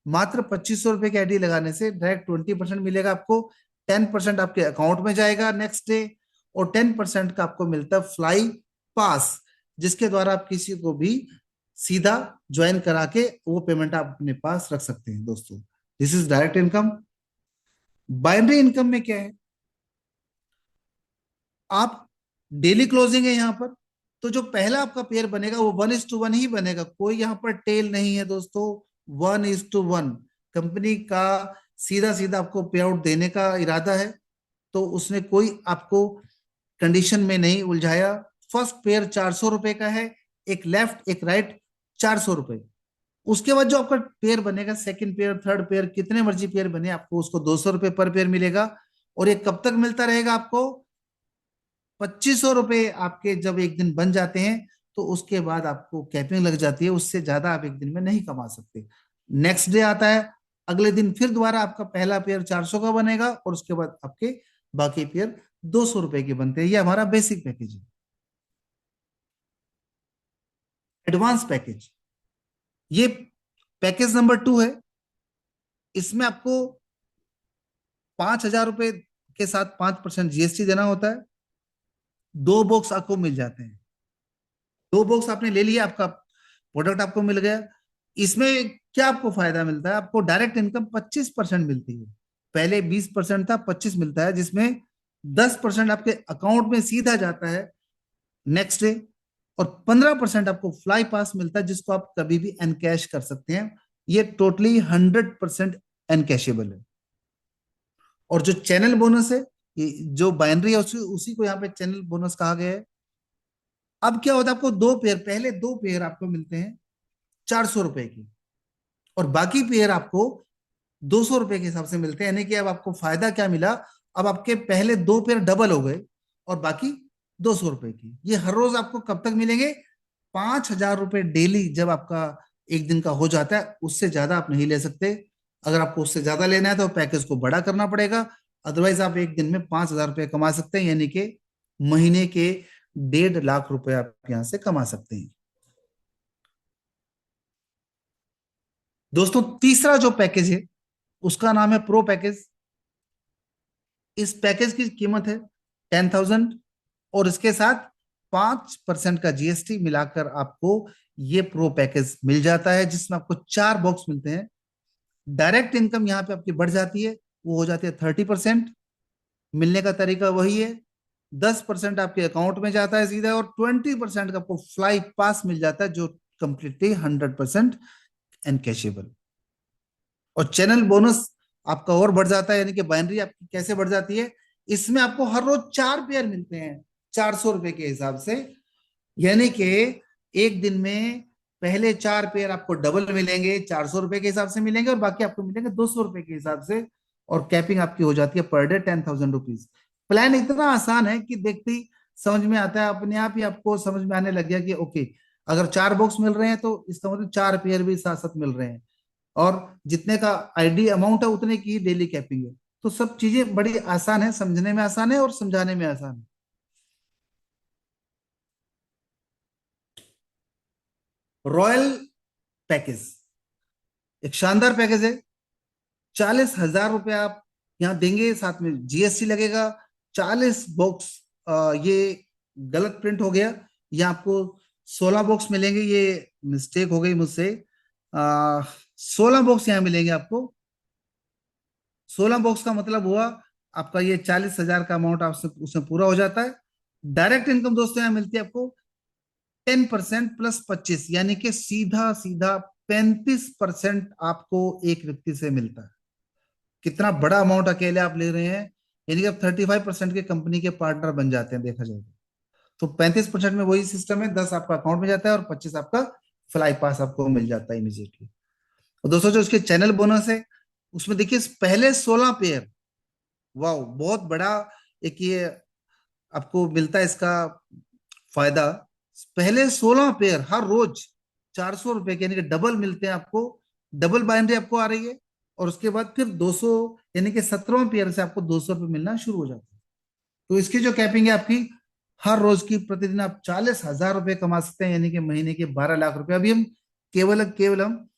मात्र 2500 रुपए की आईडी लगाने से डायरेक्ट 20% मिलेगा आपको। 10% आपके अकाउंट में जाएगा नेक्स्ट डे, और 10% का आपको मिलता है फ्लाई पास, जिसके द्वारा आप किसी को भी सीधा ज्वाइन करा के वो पेमेंट आप अपने पास रख सकते हैं दोस्तों। This is direct income. Binary income में क्या है, आप डेली क्लोजिंग है यहाँ पर, तो जो पहला आपका पेयर बनेगा वो 1:1 ही बनेगा। कोई यहाँ पर टेल नहीं है दोस्तों, 1:1 कंपनी का सीधा सीधा आपको पे आउट देने का इरादा है। तो उसने कोई आपको कंडीशन में नहीं उलझाया। फर्स्ट पेयर 400 रुपए का है, एक लेफ्ट एक राइट, 400 रुपए। उसके बाद जो आपका पेयर बनेगा, सेकंड पेयर थर्ड पेयर कितने मर्जी पेयर बने, आपको उसको 200 रुपए पर पेयर मिलेगा। और ये कब तक मिलता रहेगा आपको, 2500 रुपए आपके जब एक दिन बन जाते हैं तो उसके बाद आपको कैपिंग लग जाती है। उससे ज्यादा आप एक दिन में नहीं कमा सकते। नेक्स्ट डे आता है, अगले दिन फिर दोबारा आपका पहला पेयर 400 का बनेगा, और उसके बाद आपके बाकी पेयर 200 रुपए के बनते हैं। ये हमारा बेसिक पैकेज है। एडवांस पैकेज, ये पैकेज नंबर 2 है। इसमें आपको 5,000 रुपए के साथ 5% जीएसटी देना होता है। 2 बॉक्स आपको मिल जाते हैं। 2 बॉक्स आपने ले लिया, आपका प्रोडक्ट आपको मिल गया। इसमें क्या आपको फायदा मिलता है, आपको डायरेक्ट इनकम 25% मिलती है। पहले 20% था, 25 मिलता है, जिसमें 10% आपके अकाउंट में सीधा जाता है नेक्स्ट डे, और 15% आपको फ्लाई पास मिलता है, जिसको आप कभी भी एनकैश कर सकते हैं। ये टोटली 100% एनकैशेबल है। और जो चैनल बोनस है, ये जो बाइनरी है उसी उसी को यहाँ पे चैनल बोनस कहा गया है। अब क्या होता है, आपको 2 पेयर, पहले 2 पेयर आपको मिलते हैं 400 रुपए की, और बाकी पेयर आपको 200 रुपए के हिसाब से मिलते हैं। यानी कि अब आपको फायदा क्या मिला, अब आपके पहले 2 पेयर डबल हो गए, और बाकी 200 रुपए की। ये हर रोज आपको कब तक मिलेंगे, 5,000 रुपए डेली जब आपका एक दिन का हो जाता है। उससे ज्यादा आप नहीं ले सकते। अगर आपको उससे ज्यादा लेना है तो पैकेज को बड़ा करना पड़ेगा। अदरवाइज आप एक दिन में 5,000 रुपए कमा सकते हैं, यानी कि महीने के 1.5 लाख रुपए आप यहां से कमा सकते हैं दोस्तों। तीसरा जो पैकेज है उसका नाम है प्रो पैकेज। इस पैकेज की कीमत है 10,000, और इसके साथ 5% का जीएसटी मिलाकर आपको ये प्रो पैकेज मिल जाता है, जिसमें आपको 4 बॉक्स मिलते हैं। डायरेक्ट इनकम यहाँ पे आपकी बढ़ जाती है, वो हो जाती है 30%। मिलने का तरीका वही है, 10% आपके अकाउंट में जाता है सीधा, और 20% का आपको फ्लाई पास मिल जाता है, जो कंप्लीटली 100% एनकैशेबल। और चैनल बोनस आपका और बढ़ जाता है, यानी कि बाइनरी आपकी कैसे बढ़ जाती है, इसमें आपको हर रोज 4 पेयर मिलते हैं 400 रुपए के हिसाब से। यानी कि एक दिन में पहले 4 पेयर आपको डबल मिलेंगे, 400 रुपए के हिसाब से मिलेंगे, और बाकी आपको मिलेंगे 200 रुपए के हिसाब से। और कैपिंग आपकी हो जाती है पर डे 10,000 रुपीज। प्लान इतना आसान है कि देखते ही समझ में आता है, अपने आप ही आपको समझ में आने लग गया कि ओके, अगर 4 बॉक्स मिल रहे हैं तो इसका मतलब 4 पेयर भी साथ साथ मिल रहे हैं, और जितने का आईडी अमाउंट है उतने की डेली कैपिंग है। तो सब चीजें बड़ी आसान है, समझने में आसान है और समझाने में आसान है। रॉयल पैकेज एक शानदार पैकेज है। 40,000 रुपये आप यहाँ देंगे, साथ में जीएसटी लगेगा। 40 बॉक्स, ये गलत प्रिंट हो गया, ये आपको 16 बॉक्स मिलेंगे। ये मिस्टेक हो गई मुझसे। 16 बॉक्स यहाँ मिलेंगे आपको। 16 बॉक्स का मतलब हुआ आपका ये 40,000 का अमाउंट आपसे उसमें पूरा हो जाता है। डायरेक्ट इनकम दोस्तों यहाँ मिलती है आपको 10% प्लस 25, यानी कि सीधा सीधा 35% आपको एक व्यक्ति से मिलता है। कितना बड़ा अमाउंट अकेले आप ले रहे हैं, यानी कि आप 35% के कंपनी के पार्टनर बन जाते हैं देखा जाए तो। 35% में वही सिस्टम है, 10 आपका अकाउंट में जाता है, और 25 आपका फ्लाई पास आपको मिल जाता है इमीडिएटली। और दोस्तों जो उसके चैनल बोनस है, उसमें देखिए पहले 16 पेयर वाह, बहुत बड़ा एक ये आपको मिलता है इसका फायदा। पहले 16 पेयर हर रोज 400 रुपए के, यानी कि डबल मिलते हैं आपको, डबल बाइनरी आपको आ रही है। और उसके बाद फिर 200, यानी कि 17वें पेयर से आपको 200 रुपये मिलना शुरू हो जाता है। तो इसकी जो कैपिंग है आपकी, हर रोज की प्रतिदिन आप 40,000 रुपये कमा सकते हैं, यानी कि महीने के 12 लाख रुपए। अभी हम केवल हम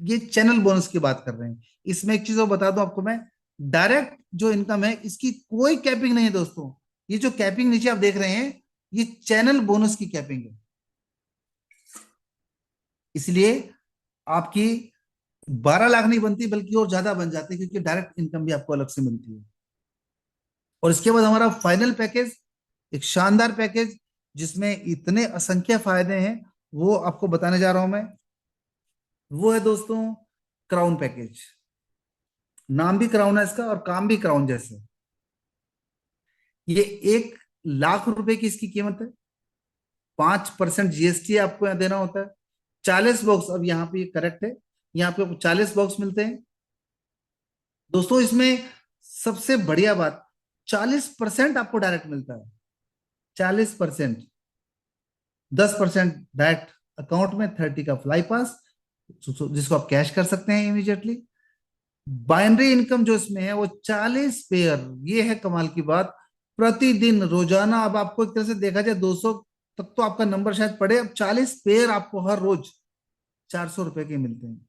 ये चैनल बोनस की बात कर रहे हैं। इसमें एक चीज और बता दूं आपको मैं, डायरेक्ट जो इनकम है इसकी कोई कैपिंग नहीं है दोस्तों। ये जो कैपिंग नीचे आप देख रहे हैं, ये चैनल बोनस की कैपिंग है। इसलिए आपकी 12 लाख नहीं बनती, बल्कि और ज्यादा बन जाती है, क्योंकि डायरेक्ट इनकम भी आपको अलग से मिलती है। और इसके बाद हमारा फाइनल पैकेज, एक शानदार पैकेज जिसमें इतने असंख्य फायदे हैं, वो आपको बताने जा रहा हूं मैं। वो है दोस्तों क्राउन पैकेज। नाम भी क्राउन है इसका और काम भी क्राउन जैसे। ये 1 लाख रुपए की इसकी कीमत है। 5% जीएसटी आपको यहाँ देना होता है। 40 बॉक्स, अब यहाँ पे करेक्ट है, यहाँ पे 40 बॉक्स मिलते हैं दोस्तों। इसमें सबसे बढ़िया बात, 40% आपको डायरेक्ट मिलता है। 40%, 10% डायरेक्ट अकाउंट में, 30 का फ्लाई पास, जिसको आप कैश कर सकते हैं इमीडिएटली। बाइनरी इनकम जो इसमें है वो 40 पेयर, ये है कमाल की बात। प्रतिदिन रोजाना, अब आपको एक तरह से देखा जाए 200 तक तो आपका नंबर शायद पड़े, अब 40 पेयर आपको हर रोज 400 रुपए के मिलते हैं।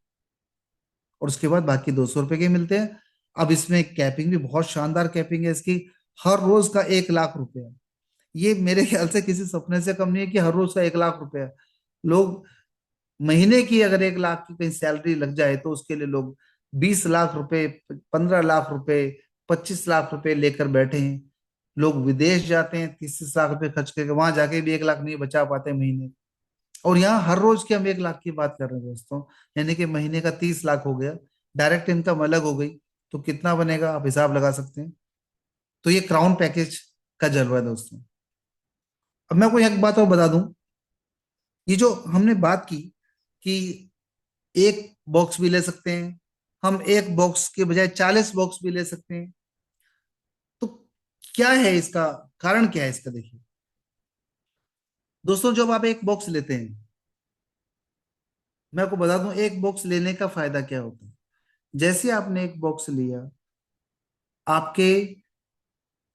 और उसके बाद बाकी 200 रुपए के मिलते हैं। अब इसमें कैपिंग भी बहुत शानदार कैपिंग है इसकी, हर रोज का 1 लाख रुपया। ये मेरे ख्याल से किसी सपने से कम नहीं है कि हर रोज का 1 लाख रुपया। लोग महीने की अगर 1 लाख की कहीं सैलरी लग जाए तो उसके लिए लोग 20 लाख रुपए, 15 लाख रुपए, 25 लाख रुपए लेकर बैठे हैं। लोग विदेश जाते हैं 30 लाख रुपए खर्च करके, वहां जाके भी 1 लाख नहीं बचा पाते महीने। और यहाँ हर रोज की हम 1 लाख की बात कर रहे हैं दोस्तों, यानी कि महीने का 30 लाख हो गया। डायरेक्ट इनकम अलग हो गई, तो कितना बनेगा आप हिसाब लगा सकते हैं। तो ये क्राउन पैकेज का जलवा है दोस्तों। अब मैं आपको एक बात और बता दूं, ये जो हमने बात की कि एक बॉक्स भी ले सकते हैं, हम एक बॉक्स के बजाय 40 बॉक्स भी ले सकते हैं। तो क्या है इसका कारण, क्या है इसका, देखिए दोस्तों। जब आप एक बॉक्स लेते हैं, मैं आपको बता दूं एक बॉक्स लेने का फायदा क्या होता है। जैसे आपने एक बॉक्स लिया, आपके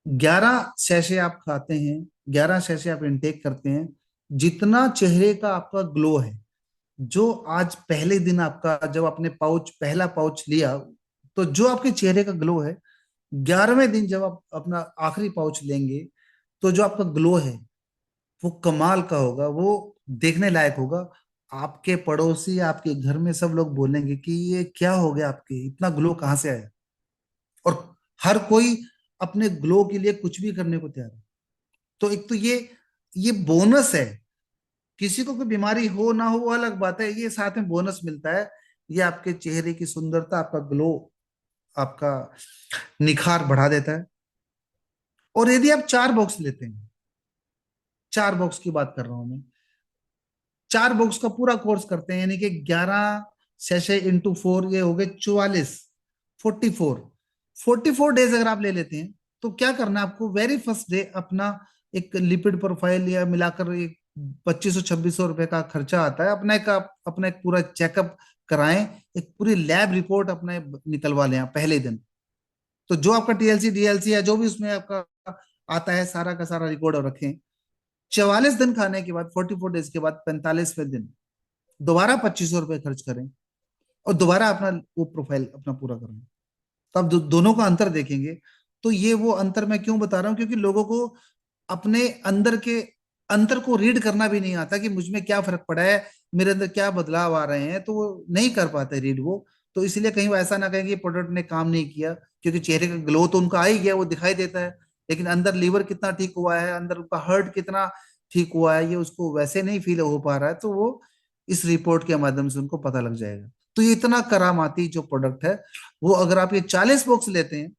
11 शैशे आप खाते हैं, 11 शैशे आप इनटेक करते हैं, जितना चेहरे का आपका ग्लो है, जो आज पहले दिन आपका जब आपने पाउच, पहला पाउच लिया, तो जो आपके चेहरे का ग्लो है, 11वें दिन जब आप अपना आखिरी पाउच लेंगे, तो जो आपका ग्लो है वो कमाल का होगा, वो देखने लायक होगा। आपके पड़ोसी, आपके घर में सब लोग बोलेंगे कि ये क्या हो गया, आपके इतना ग्लो कहाँ से आया। और हर कोई अपने ग्लो के लिए कुछ भी करने को तैयार है। तो एक तो ये बोनस है। किसी को कोई बीमारी हो ना हो वो अलग बात है, ये साथ में बोनस मिलता है। ये आपके चेहरे की सुंदरता, आपका ग्लो, आपका निखार बढ़ा देता है। और यदि आप 4 बॉक्स लेते हैं, 4 बॉक्स की बात कर रहा हूं मैं, 4 बॉक्स का पूरा कोर्स करते हैं, यानी कि 11 शैशे इंटू 4, ये हो गए 44, 44 डेज अगर आप ले लेते हैं, तो क्या करना है आपको, वेरी फर्स्ट डे अपना एक लिपिड प्रोफाइल या मिलाकर एक 2500 2600 रुपए का खर्चा आता है, अपना एक पूरा चेकअप कराएं, एक पूरी लैब रिपोर्ट अपने निकलवा लें आप पहले दिन। तो जो आपका टीएलसी डीएलसी है, जो भी उसमें आपका आता है, सारा का सारा रिकॉर्ड रखें। 44 दिन खाने के बाद, 44 डेज के बाद, 45वें दिन दोबारा 2500 रुपये खर्च करें, और दोबारा अपना वो प्रोफाइल अपना पूरा करें। तो आप दोनों का अंतर देखेंगे। तो ये वो अंतर मैं क्यों बता रहा हूँ, क्योंकि लोगों को अपने अंदर के अंतर को रीड करना भी नहीं आता कि मुझ में क्या फर्क पड़ा है, मेरे अंदर क्या बदलाव आ रहे हैं, तो वो नहीं कर पाते रीड वो। तो इसलिए कहीं वो ऐसा ना कहें कि प्रोडक्ट ने काम नहीं किया, क्योंकि चेहरे का ग्लो तो उनका आ ही गया, वो दिखाई देता है। लेकिन अंदर लीवर कितना ठीक हुआ है, अंदर उनका हार्ट कितना ठीक हुआ है, ये उसको वैसे नहीं फील हो पा रहा है, तो वो इस रिपोर्ट के माध्यम से उनको पता लग जाएगा। तो ये इतना करामाती जो प्रोडक्ट है, वो अगर आप ये 40 बॉक्स लेते हैं,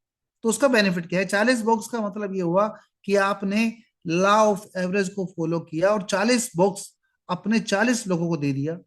तो उसका बेनिफिट क्या है। 40 बॉक्स का मतलब ये हुआ कि आपने लॉ ऑफ एवरेज को फॉलो किया और 40 बॉक्स अपने 40 लोगों को दे दिया,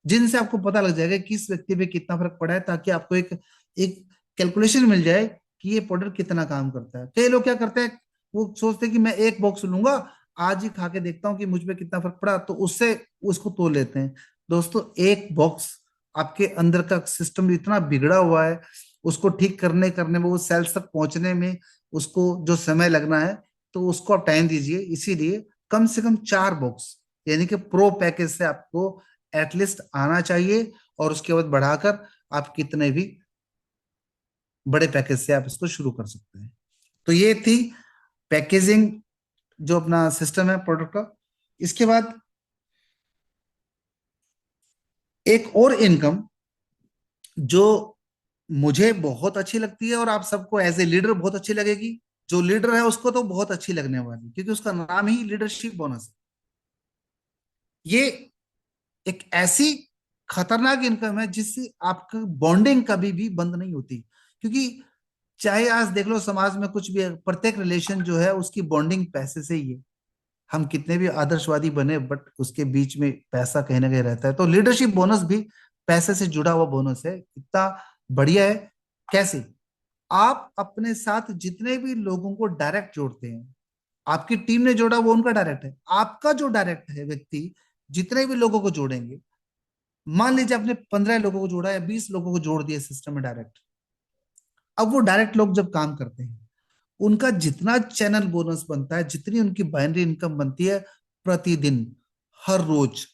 जिनसे आपको पता लग जाएगा कि किस व्यक्ति पे कितना फर्क पड़ा है, ताकि आपको एक एक कैलकुलेशन मिल जाए कि ये प्रोडक्ट कितना काम करता है। कई लोग क्या करते हैं, वो सोचते हैं कि मैं एक बॉक्स लूंगा, आज ही खा के देखता हूँ कि मुझ पे कितना फर्क पड़ा, तो उससे उसको तोड़ लेते हैं। दोस्तों, एक बॉक्स, आपके अंदर का सिस्टम इतना बिगड़ा हुआ है, उसको ठीक करने करने में, वो सेल्स तक पहुंचने में उसको जो समय लगना है, तो उसको आप टाइम दीजिए। इसीलिए कम से कम 4 बॉक्स, यानी कि प्रो पैकेज से आपको एटलीस्ट आना चाहिए, और उसके बाद बढ़ाकर आप कितने भी बड़े पैकेज से आप इसको शुरू कर सकते हैं। तो ये थी पैकेजिंग, जो अपना सिस्टम है प्रोडक्ट का। इसके बाद एक और इनकम जो मुझे बहुत अच्छी लगती है, और आप सबको एज ए लीडर बहुत अच्छी लगेगी, जो लीडर है उसको तो बहुत अच्छी लगने वाली, क्योंकि उसका नाम ही लीडरशिप बोनस है। ये एक ऐसी खतरनाक इनकम है जिससे आपका बॉन्डिंग कभी भी बंद नहीं होती। क्योंकि चाहे आज देख लो समाज में कुछ भी है, प्रत्येक रिलेशन जो है उसकी बॉन्डिंग पैसे से ही है। हम कितने भी आदर्शवादी बने, बट उसके बीच में पैसा कहीं ना कहीं रहता है। तो लीडरशिप बोनस भी पैसे से जुड़ा हुआ बोनस है। इतना बढ़िया है। कैसे? आप अपने साथ जितने भी लोगों को डायरेक्ट जोड़ते हैं, आपकी टीम ने जोड़ा वो उनका डायरेक्ट है, आपका जो डायरेक्ट है व्यक्ति, जितने भी लोगों को जोड़ेंगे, मान लीजिए आपने 15 लोगों को जोड़ा या 20 लोगों को जोड़ दिया सिस्टम में डायरेक्ट। अब वो डायरेक्ट लोग जब काम करते हैं, उनका जितना चैनल बोनस बनता है, जितनी उनकी बाइनरी इनकम बनती है प्रतिदिन, हर रोज,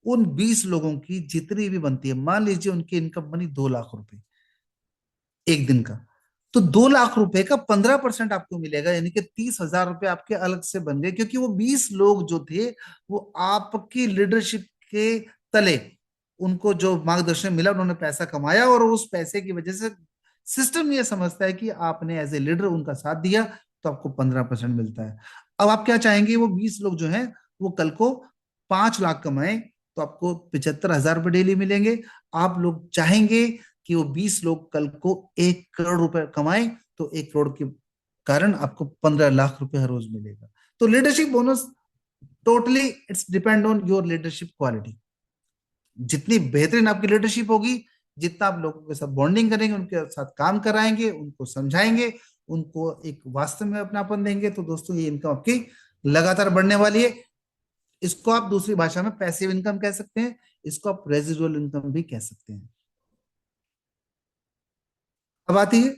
उन 20 लोगों की जितनी भी बनती है, मान लीजिए उनकी इनकम बनी 2 लाख रुपए एक दिन का, तो 2 लाख रुपए का 15% आपको मिलेगा, यानी कि 30,000 रुपए आपके अलग से बन गए, क्योंकि वो 20 लोग जो थे, वो आपकी लीडरशिप के तले, उनको जो मार्गदर्शन मिला, उन्होंने पैसा कमाया, और उस पैसे की वजह से सिस्टम ये समझता है कि आपने एज ए लीडर उनका साथ दिया, तो आपको 15% मिलता है। अब आप क्या चाहेंगे, वो 20 लोग जो हैं वो कल को 5 लाख कमाए, तो आपको 75,000 रुपये डेली मिलेंगे। आप लोग चाहेंगे कि वो 20 लोग कल को 1 करोड़ रुपए कमाए, तो 1 करोड़ के कारण आपको 15 लाख रुपए हर रोज मिलेगा। तो leadership bonus totally it's depend on your leadership quality. जितनी बेहतरीन आपकी लीडरशिप होगी, जितना आप लोगों के साथ बॉन्डिंग करेंगे, उनके साथ काम कराएंगे, उनको समझाएंगे, उनको एक वास्तव में अपनापन देंगे, तो दोस्तों ये इनकम आपकी लगातार बढ़ने वाली है। इसको आप दूसरी भाषा में पैसिव इनकम कह सकते हैं, इसको आप रेजिडुअल इनकम भी कह सकते हैं। अब आती है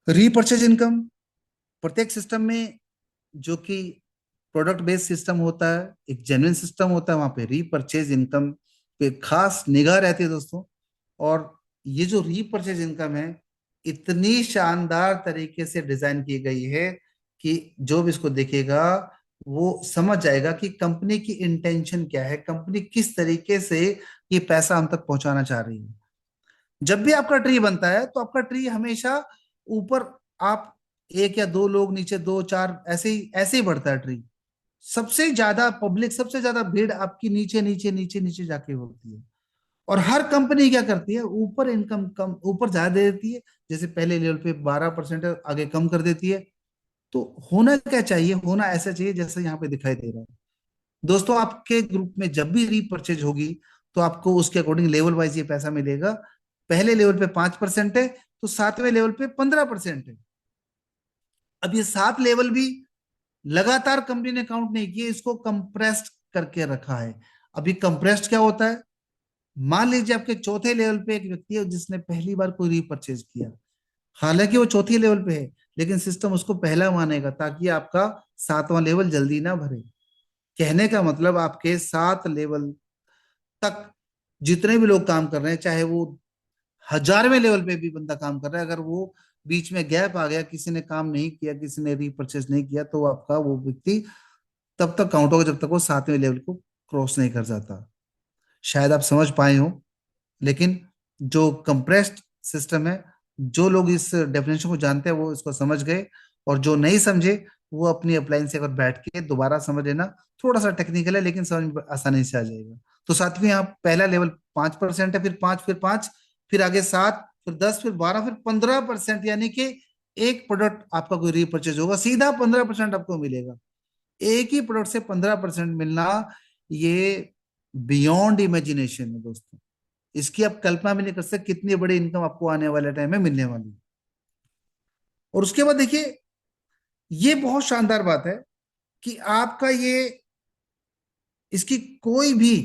रीपर्चेज इनकम। प्रत्येक सिस्टम में, जो कि प्रोडक्ट बेस्ड सिस्टम होता है, एक जेन्युइन सिस्टम होता है, वहां पे रीपर्चेज इनकम पे खास निगाह रहती है दोस्तों। और ये जो रीपर्चेज इनकम है, इतनी शानदार तरीके से डिजाइन की गई है कि जो भी इसको देखेगा वो समझ जाएगा कि कंपनी की इंटेंशन क्या है, कंपनी किस तरीके से ये पैसा हम तक पहुंचाना चाह रही है। जब भी आपका ट्री बनता है, तो आपका ट्री हमेशा ऊपर, आप एक या दो लोग नीचे, दो चार, ऐसे ही बढ़ता है ट्री। सबसे ज्यादा पब्लिक, सबसे ज्यादा भीड़ आपकी नीचे नीचे नीचे नीचे जाके होती है। और हर कंपनी क्या करती है, ऊपर इनकम कम, ऊपर ज्यादा दे देती है। जैसे पहले लेवल पे 12% है, आगे कम कर देती है। तो होना क्या चाहिए, होना ऐसा चाहिए जैसे यहाँ पे दिखाई दे रहा है। दोस्तों, आपके ग्रुप में जब भी रीपरचेज होगी, तो आपको उसके अकॉर्डिंग लेवल वाइज ये पैसा मिलेगा। पहले लेवल पे 5% है, तो 7वें लेवल पे 15% है। अब ये 7 लेवल भी लगातार कंपनी ने काउंट नहीं किए, इसको कंप्रेस्ड करके रखा है। अभी कंप्रेस्ड क्या होता है? मान लीजिए आपके चौथे लेवल पे एक व्यक्ति है जिसने पहली बार कोई रीपरचेज किया, हालांकि वो चौथी लेवल पे है, लेकिन सिस्टम उसको पहला मानेगा, ताकि आपका 7वां लेवल जल्दी ना भरे। कहने का मतलब, आपके 7 लेवल तक जितने भी लोग काम कर रहे हैं, चाहे वो 1000वें लेवल पे भी बंदा काम कर रहा है, अगर वो बीच में गैप आ गया, किसी ने काम नहीं किया, किसी ने रीपरचेज नहीं किया, तो आपका वो व्यक्ति तब तक काउंट होगा जब तक वो 7वें लेवल को क्रॉस नहीं कर जाता। शायद आप समझ पाए हो। लेकिन जो कंप्रेस्ड सिस्टम है, जो लोग इस डेफिनेशन को जानते हैं वो इसको समझ गए, और जो नहीं समझे वो अपनी अप्लायंस से अगर बैठ के दोबारा समझ लेना। थोड़ा सा टेक्निकल है, लेकिन समझ में आसानी से आ जाएगा। तो सातवीं, यहाँ पहला लेवल 5% है, फिर 5, फिर 5, फिर आगे 7, फिर 10, फिर 12, फिर 15%, यानी कि एक प्रोडक्ट आपका कोई रीपरचेज होगा, सीधा 15% आपको मिलेगा। एक ही प्रोडक्ट से 15% मिलना, ये बियॉन्ड इमेजिनेशन है दोस्तों। इसकी आप कल्पना भी नहीं कर सकते कितनी बड़ी इनकम आपको आने वाले टाइम में मिलने वाली है। और उसके बाद देखिए, ये बहुत शानदार बात है कि आपका ये, इसकी कोई भी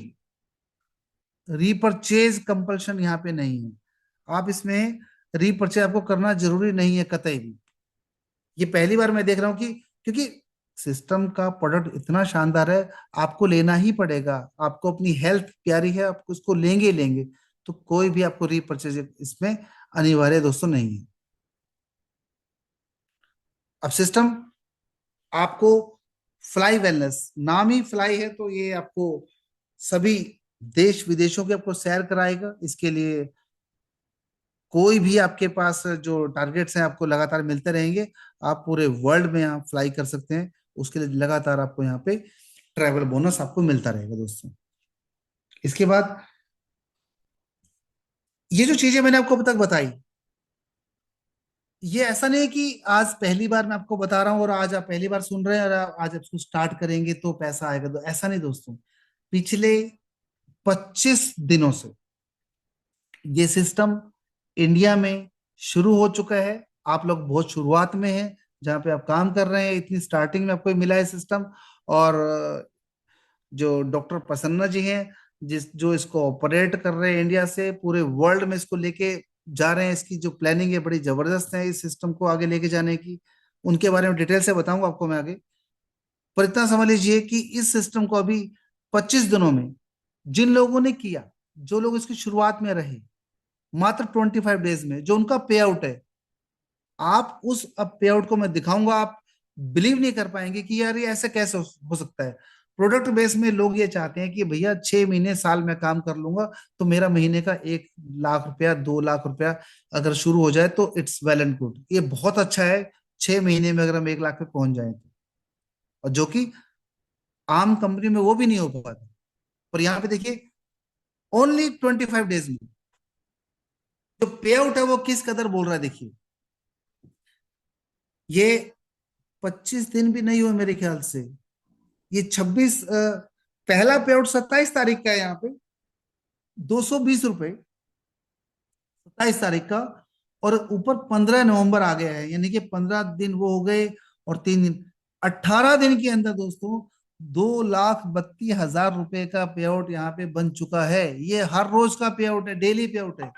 रीपरचेज कंपल्शन यहाँ पे नहीं है। आप इसमें रीपरचेज आपको करना जरूरी नहीं है कतई भी। ये पहली बार मैं देख रहा हूँ कि, क्योंकि सिस्टम का प्रोडक्ट इतना शानदार है, आपको लेना ही पड़ेगा। आपको अपनी हेल्थ प्यारी है, आप उसको लेंगे ही लेंगे। तो कोई भी आपको रीपरचेज इसमें अनिवार्य दोस्तों नहीं है। अब सिस्टम आपको फ्लाई वेलनेस, नाम ही फ्लाई है, तो ये आपको सभी देश विदेशों के आपको सैर कराएगा। इसके लिए कोई भी आपके पास जो टारगेट्स हैं आपको लगातार मिलते रहेंगे। आप पूरे वर्ल्ड में आप फ्लाई कर सकते हैं। उसके लिए लगातार आपको यहाँ पे ट्रैवल बोनस आपको मिलता रहेगा दोस्तों। इसके बाद ये जो चीजें मैंने आपको अब तक बताई, ये ऐसा नहीं है कि आज पहली बार मैं आपको बता रहा हूँ और आज आप पहली बार सुन रहे हैं और आज आप इसको स्टार्ट करेंगे तो पैसा आएगा, तो ऐसा नहीं दोस्तों। पिछले 25 दिनों से ये सिस्टम इंडिया में शुरू हो चुका है। आप लोग बहुत शुरुआत में हैं, जहाँ पे आप काम कर रहे हैं, इतनी स्टार्टिंग में आपको मिला है सिस्टम। और जो डॉक्टर प्रसन्ना जी हैं, जिस जो इसको ऑपरेट कर रहे हैं इंडिया से, पूरे वर्ल्ड में इसको लेके जा रहे हैं, इसकी जो प्लानिंग है बड़ी जबरदस्त है इस सिस्टम को आगे लेके जाने की। उनके बारे में डिटेल से बताऊंगा आपको मैं आगे। पर इतना समझ लीजिए कि इस सिस्टम को अभी 25 दिनों में जिन लोगों ने किया, जो लोग इसकी शुरुआत में रहे, मात्र 25 डेज में जो उनका पे आउट है, आप उस अब पे आउट को मैं दिखाऊंगा, आप बिलीव नहीं कर पाएंगे कि यार ये ऐसे कैसे हो सकता है। प्रोडक्ट बेस में लोग ये चाहते हैं कि भैया 6 महीने साल में काम कर लूंगा तो मेरा महीने का 1 लाख रुपया 2 लाख रुपया अगर शुरू हो जाए तो इट्स वेल एंड गुड, ये बहुत अच्छा है। 6 महीने में अगर हम 1 लाख पे पहुंच जाए तो, और जो कि आम कंपनी में वो भी नहीं हो पाता। पर यहाँ पे देखिए, ओनली 25 डेज में जो पे आउट है वो किस कदर बोल रहा है देखिए। ये 25 दिन भी नहीं हुए मेरे ख्याल से, ये 26, पहला पे आउट 27 तारीख का है यहाँ पे, 220 रुपए 27 तारीख का। और ऊपर 15 नवंबर आ गया है, यानी कि 15 दिन वो हो गए और 3 दिन, 18 दिन के अंदर दोस्तों 2,32,000 रुपए का पे आउट यहाँ पे बन चुका है। ये हर रोज का पे आउट है, डेली पे आउट है।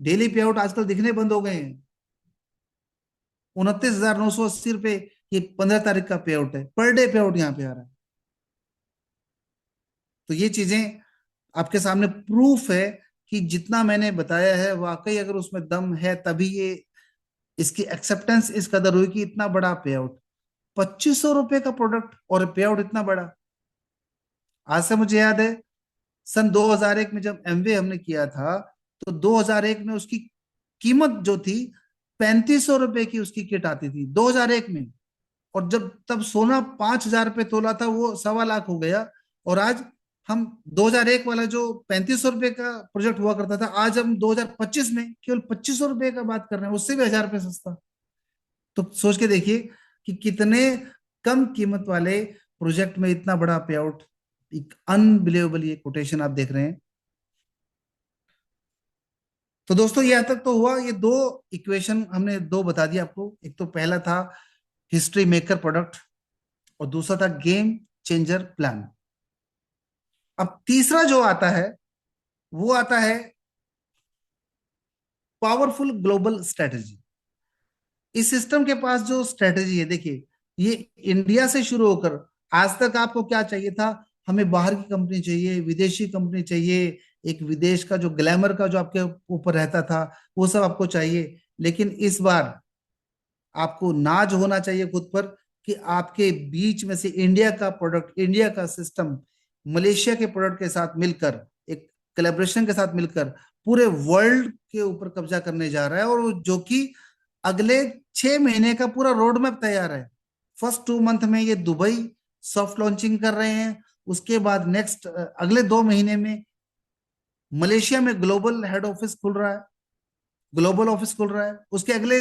डेली पे आउट आजकल दिखने बंद हो गए हैं। 29,980 रुपए ये 15 तारीख का पे आउट है, पर डे पे आउट यहाँ पे आ रहा है। तो ये चीजें आपके सामने प्रूफ है कि जितना मैंने बताया है वाकई अगर उसमें दम है, तभी ये इसकी एक्सेप्टेंस इस कदर हुई कि इतना बड़ा पे आउट, 2500 रुपए का प्रोडक्ट और पे आउट इतना बड़ा। आज से मुझे याद है, सन 2001 में जब एमवे हमने किया था, तो 2001 में उसकी कीमत जो थी, 3500 रुपए की उसकी किट आती थी 2001 में। और जब तब सोना 5,000 रुपये तोला था, वो 1.25 लाख हो गया। और आज हम 2001 वाला जो 3500 रुपये का प्रोजेक्ट हुआ करता था, आज हम 2025 में केवल 2500 रुपये का बात कर रहे हैं, उससे भी 1,000 रुपये सस्ता। तो सोच के देखिए कि कितने कम कीमत वाले प्रोजेक्ट में इतना बड़ा पे आउट। एक अनबिलीवेबल ये कोटेशन आप देख रहे हैं। तो दोस्तों यह तक तो हुआ, ये दो इक्वेशन हमने दो बता दिया आपको। एक तो पहला था हिस्ट्री मेकर प्रोडक्ट, और दूसरा था गेम चेंजर प्लान। अब तीसरा जो आता है वो आता है पावरफुल ग्लोबल स्ट्रेटेजी। इस सिस्टम के पास जो स्ट्रेटेजी है देखिए, ये इंडिया से शुरू होकर आज तक आपको क्या चाहिए था, हमें बाहर की कंपनी चाहिए, विदेशी कंपनी चाहिए, एक विदेश का जो ग्लैमर का जो आपके ऊपर रहता था वो सब आपको चाहिए। लेकिन इस बार आपको नाज होना चाहिए खुद पर कि आपके बीच में से इंडिया का प्रोडक्ट, इंडिया का सिस्टम मलेशिया के प्रोडक्ट के साथ मिलकर, एक कोलैबोरेशन के साथ मिलकर पूरे वर्ल्ड के ऊपर कब्जा करने जा रहा है। और जो कि अगले 6 महीने का पूरा रोड मैप तैयार है। फर्स्ट 2 मंथ में ये दुबई सॉफ्ट लॉन्चिंग कर रहे हैं। उसके बाद नेक्स्ट अगले 2 महीने में मलेशिया में ग्लोबल हेड ऑफिस खुल रहा है, ग्लोबल ऑफिस खुल रहा है। उसके अगले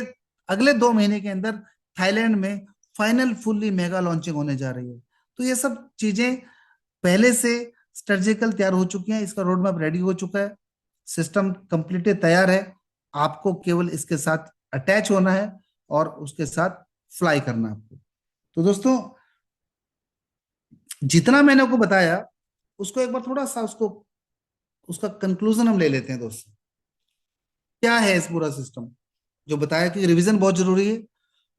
अगले 2 महीने के अंदर थाईलैंड में फाइनल फुल्ली मेगा लॉन्चिंग होने जा रही है। तो ये सब चीजें पहले से स्ट्रेटेजिकल तैयार हो चुकी हैं, इसका रोड मैप रेडी हो चुका है, सिस्टम कंप्लीटली तैयार है। आपको केवल इसके साथ अटैच होना है और उसके साथ फ्लाई करना आपको। तो दोस्तों, जितना मैंने आपको बताया, उसको एक बार थोड़ा सा उसको उसका कंक्लूजन हम ले लेते हैं दोस्तों। क्या है इस पूरा सिस्टम जो बताया कि रिवीजन बहुत जरूरी है।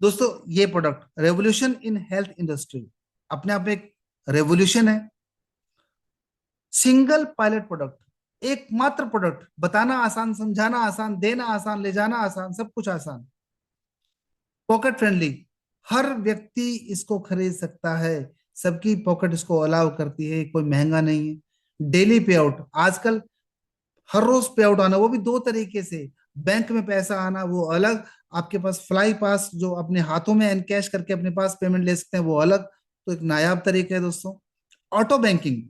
दोस्तों, ये product revolution in health industry अपने आप में एक रेवोल्यूशन है। सिंगल पायलट प्रोडक्ट, एकमात्र प्रोडक्ट, बताना आसान, समझाना आसान, देना आसान, ले जाना आसान, सब कुछ आसान, पॉकेट फ्रेंडली, हर व्यक्ति इसको खरीद सकता है, सबकी पॉकेट इसको अलाउ करती है, कोई महंगा नहीं है। डेली पे आउट, आजकल हर रोज पे आउट आना, वो भी दो तरीके से, बैंक में पैसा आना वो अलग, आपके पास फ्लाई पास जो अपने हाथों में एनकैश करके अपने पास पेमेंट ले सकते हैं वो अलग। तो एक नायाब तरीका है दोस्तों। ऑटो बैंकिंग,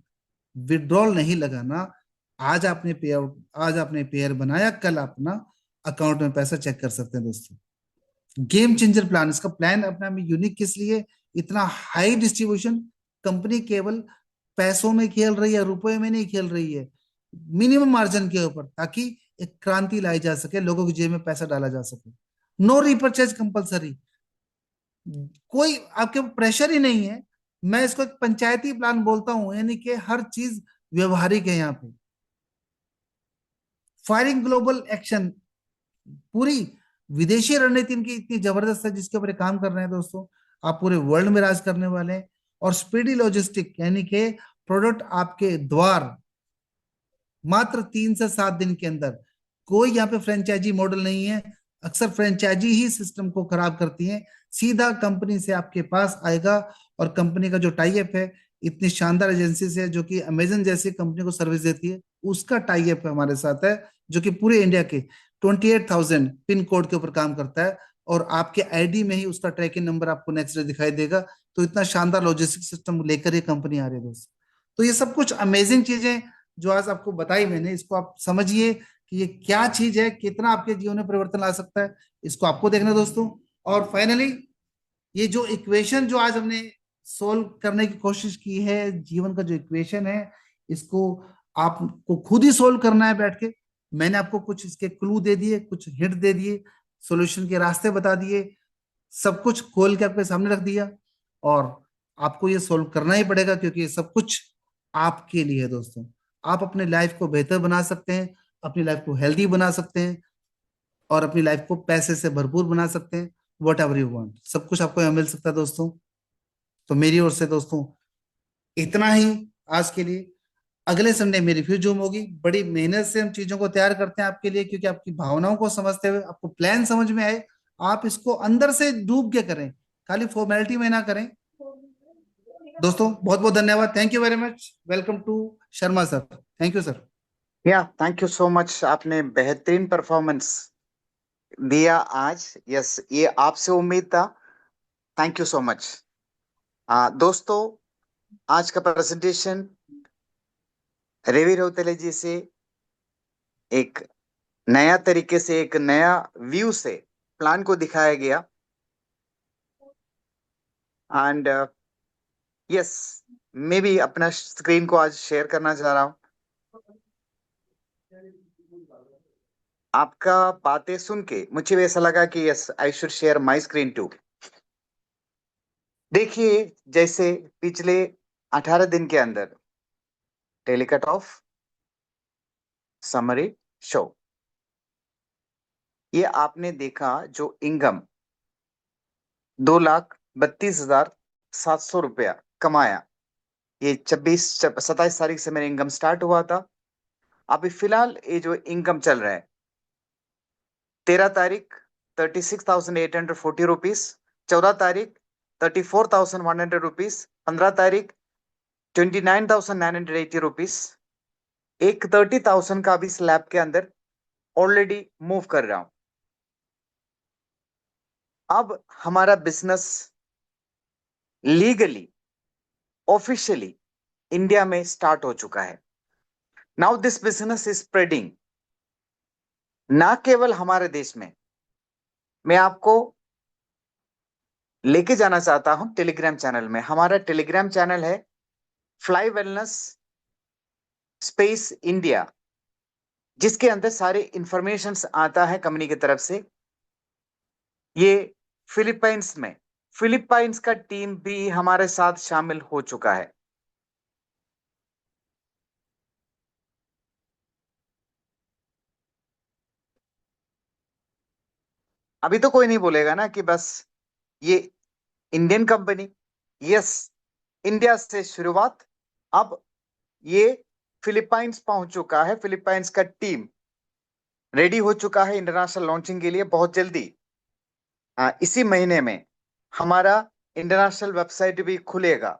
विड्रॉल नहीं लगाना, आज आपने पे आउट, आज आपने पेयर बनाया, कल अपना अकाउंट में पैसा चेक कर सकते हैं दोस्तों। गेम चेंजर प्लान, इसका प्लान अपना में यूनिक किस लिए, इतना हाई डिस्ट्रीब्यूशन, कंपनी केवल पैसों में खेल रही है, रुपए में नहीं खेल रही है, मिनिमम मार्जिन के ऊपर, ताकि एक क्रांति लाई जा सके, लोगों की जेब में पैसा डाला जा सके। नो रिपर्चेज कंपलसरी, कोई आपके ऊपर प्रेशर ही नहीं है। मैं इसको एक पंचायती प्लान बोलता हूं, यानी कि हर चीज व्यवहारिक है यहाँ पे। फायरिंग ग्लोबल एक्शन, पूरी विदेशी रणनीति इनकी इतनी जबरदस्त है जिसके ऊपर ये काम कर रहे हैं दोस्तों। आप पूरे वर्ल्ड में राज करने वाले हैं। और स्पीडी लॉजिस्टिक, यानी कि प्रोडक्ट आपके द्वार मात्र 3 से 7 दिन के अंदर। कोई यहाँ पे फ्रेंचाइजी मॉडल नहीं है, अक्सर फ्रेंचाइजी ही सिस्टम को खराब करती है। सीधा कंपनी से आपके पास आएगा, और कंपनी का जो टाई अप है इतनी शानदार एजेंसी से जो कि अमेजन जैसी कंपनी को सर्विस देती है, उसका टाई अप हमारे साथ है, जो कि पूरे इंडिया के 28,000 पिन कोड के ऊपर काम करता है। और आपके आईडी में ही उसका ट्रैकिंग नंबर आपको नेक्स्ट डे दिखाई देगा। तो इतना शानदार लॉजिस्टिक सिस्टम लेकर ये कंपनी आ रही है दोस्तों। तो ये सब कुछ अमेजिंग चीजें जो आज आपको बताई मैंने, इसको आप समझिए कि ये क्या चीज है, कितना आपके जीवन में परिवर्तन ला सकता है, इसको आपको देखना है दोस्तों। और फाइनली, ये जो इक्वेशन जो आज हमने सोल्व करने की कोशिश की है, जीवन का जो इक्वेशन है, इसको आपको खुद ही सोल्व करना है बैठ के। मैंने आपको कुछ इसके क्लू दे दिए, कुछ हिंट दे दिए, सॉल्यूशन के रास्ते बता दिए, सब कुछ खोल के आपके सामने रख दिया। और आपको ये सोल्व करना ही पड़ेगा, क्योंकि ये सब कुछ आपके लिए है दोस्तों। आप अपने लाइफ को बेहतर बना सकते हैं, अपनी लाइफ को हेल्दी बना सकते हैं, और अपनी लाइफ को पैसे से भरपूर बना सकते हैं। वट एवर यू वांट, सब कुछ आपको यहाँ मिल सकता है दोस्तों। तो मेरी ओर से दोस्तों इतना ही आज के लिए। अगले संडे मेरी फिर जूम होगी। बड़ी मेहनत से हम चीजों को तैयार करते हैं आपके लिए, क्योंकि आपकी भावनाओं को समझते हुए, आपको प्लान समझ में आए, आप इसको अंदर से डूब के करें, खाली फॉर्मेलिटी में ना करें। दोस्तों बहुत बहुत धन्यवाद, thank you very much, welcome to Sharma sir, thank you sir. या थैंक यू सो मच, आपने बेहतरीन परफॉर्मेंस दिया आज। यस, ये आपसे उम्मीद था। Thank you so much. दोस्तों, आज का प्रेजेंटेशन रवि रौतेले जी से एक नया तरीके से, एक नया व्यू से प्लान को दिखाया गया। एंड यस, मैं भी अपना स्क्रीन को आज शेयर करना चाह रहा हूँ। आपका बातें सुन के मुझे भी ऐसा लगा कि yes, I should share my screen too. देखिए, जैसे पिछले 18 दिन के अंदर टेलीकट ऑफ समरी शो, ये आपने देखा जो इनकम 2,32,700 रुपया कमाया। ये 27 तारीख से मेरा इनकम स्टार्ट हुआ था। अभी फिलहाल ये जो इनकम चल रहा है, 13 तारीख 36,840 रुपीज, 14 तारीख 34,100 रुपीज, 15 तारीख 29,980 रुपीज, एक 30,000 का भी स्लैब के अंदर ऑलरेडी मूव कर रहा हूं। अब हमारा बिजनेस लीगली, ऑफिशियली इंडिया में स्टार्ट हो चुका है। Now this business is spreading, ना केवल हमारे देश में। मैं आपको लेके जाना चाहता हूं टेलीग्राम चैनल में। हमारा टेलीग्राम चैनल है फ्लाई वेलनेस स्पेस इंडिया, जिसके अंदर सारे इंफॉर्मेशन आता है कंपनी की तरफ से। ये फिलीपींस में। फिलीपींस का टीम भी हमारे साथ शामिल हो चुका है। अभी तो कोई नहीं बोलेगा ना कि बस ये इंडियन कंपनी। यस, इंडिया से शुरुआत, अब ये फिलीपींस पहुंच चुका है। फिलीपींस का टीम रेडी हो चुका है इंटरनेशनल लॉन्चिंग के लिए। बहुत जल्दी इसी महीने में हमारा इंटरनेशनल वेबसाइट भी खुलेगा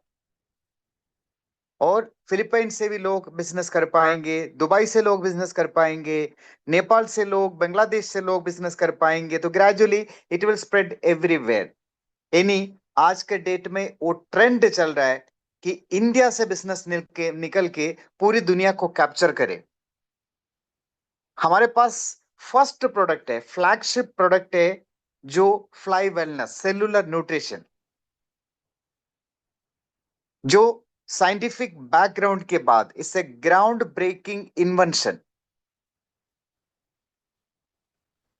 और फिलीपींस से भी लोग बिजनेस कर पाएंगे, दुबई से लोग बिजनेस कर पाएंगे, नेपाल से लोग, बांग्लादेश से लोग बिजनेस कर पाएंगे। तो gradually it will spread everywhere. यानी आज के डेट में वो ट्रेंड चल रहा है कि इंडिया से बिजनेस निकल के पूरी दुनिया को कैप्चर करे। हमारे पास फर्स्ट प्रोडक्ट है, फ्लैगशिप प्रोडक्ट है, जो फ्लाई वेलनेस सेलुलर न्यूट्रिशन, जो साइंटिफिक बैकग्राउंड के बाद इससे ग्राउंड ब्रेकिंग इन्वेंशन,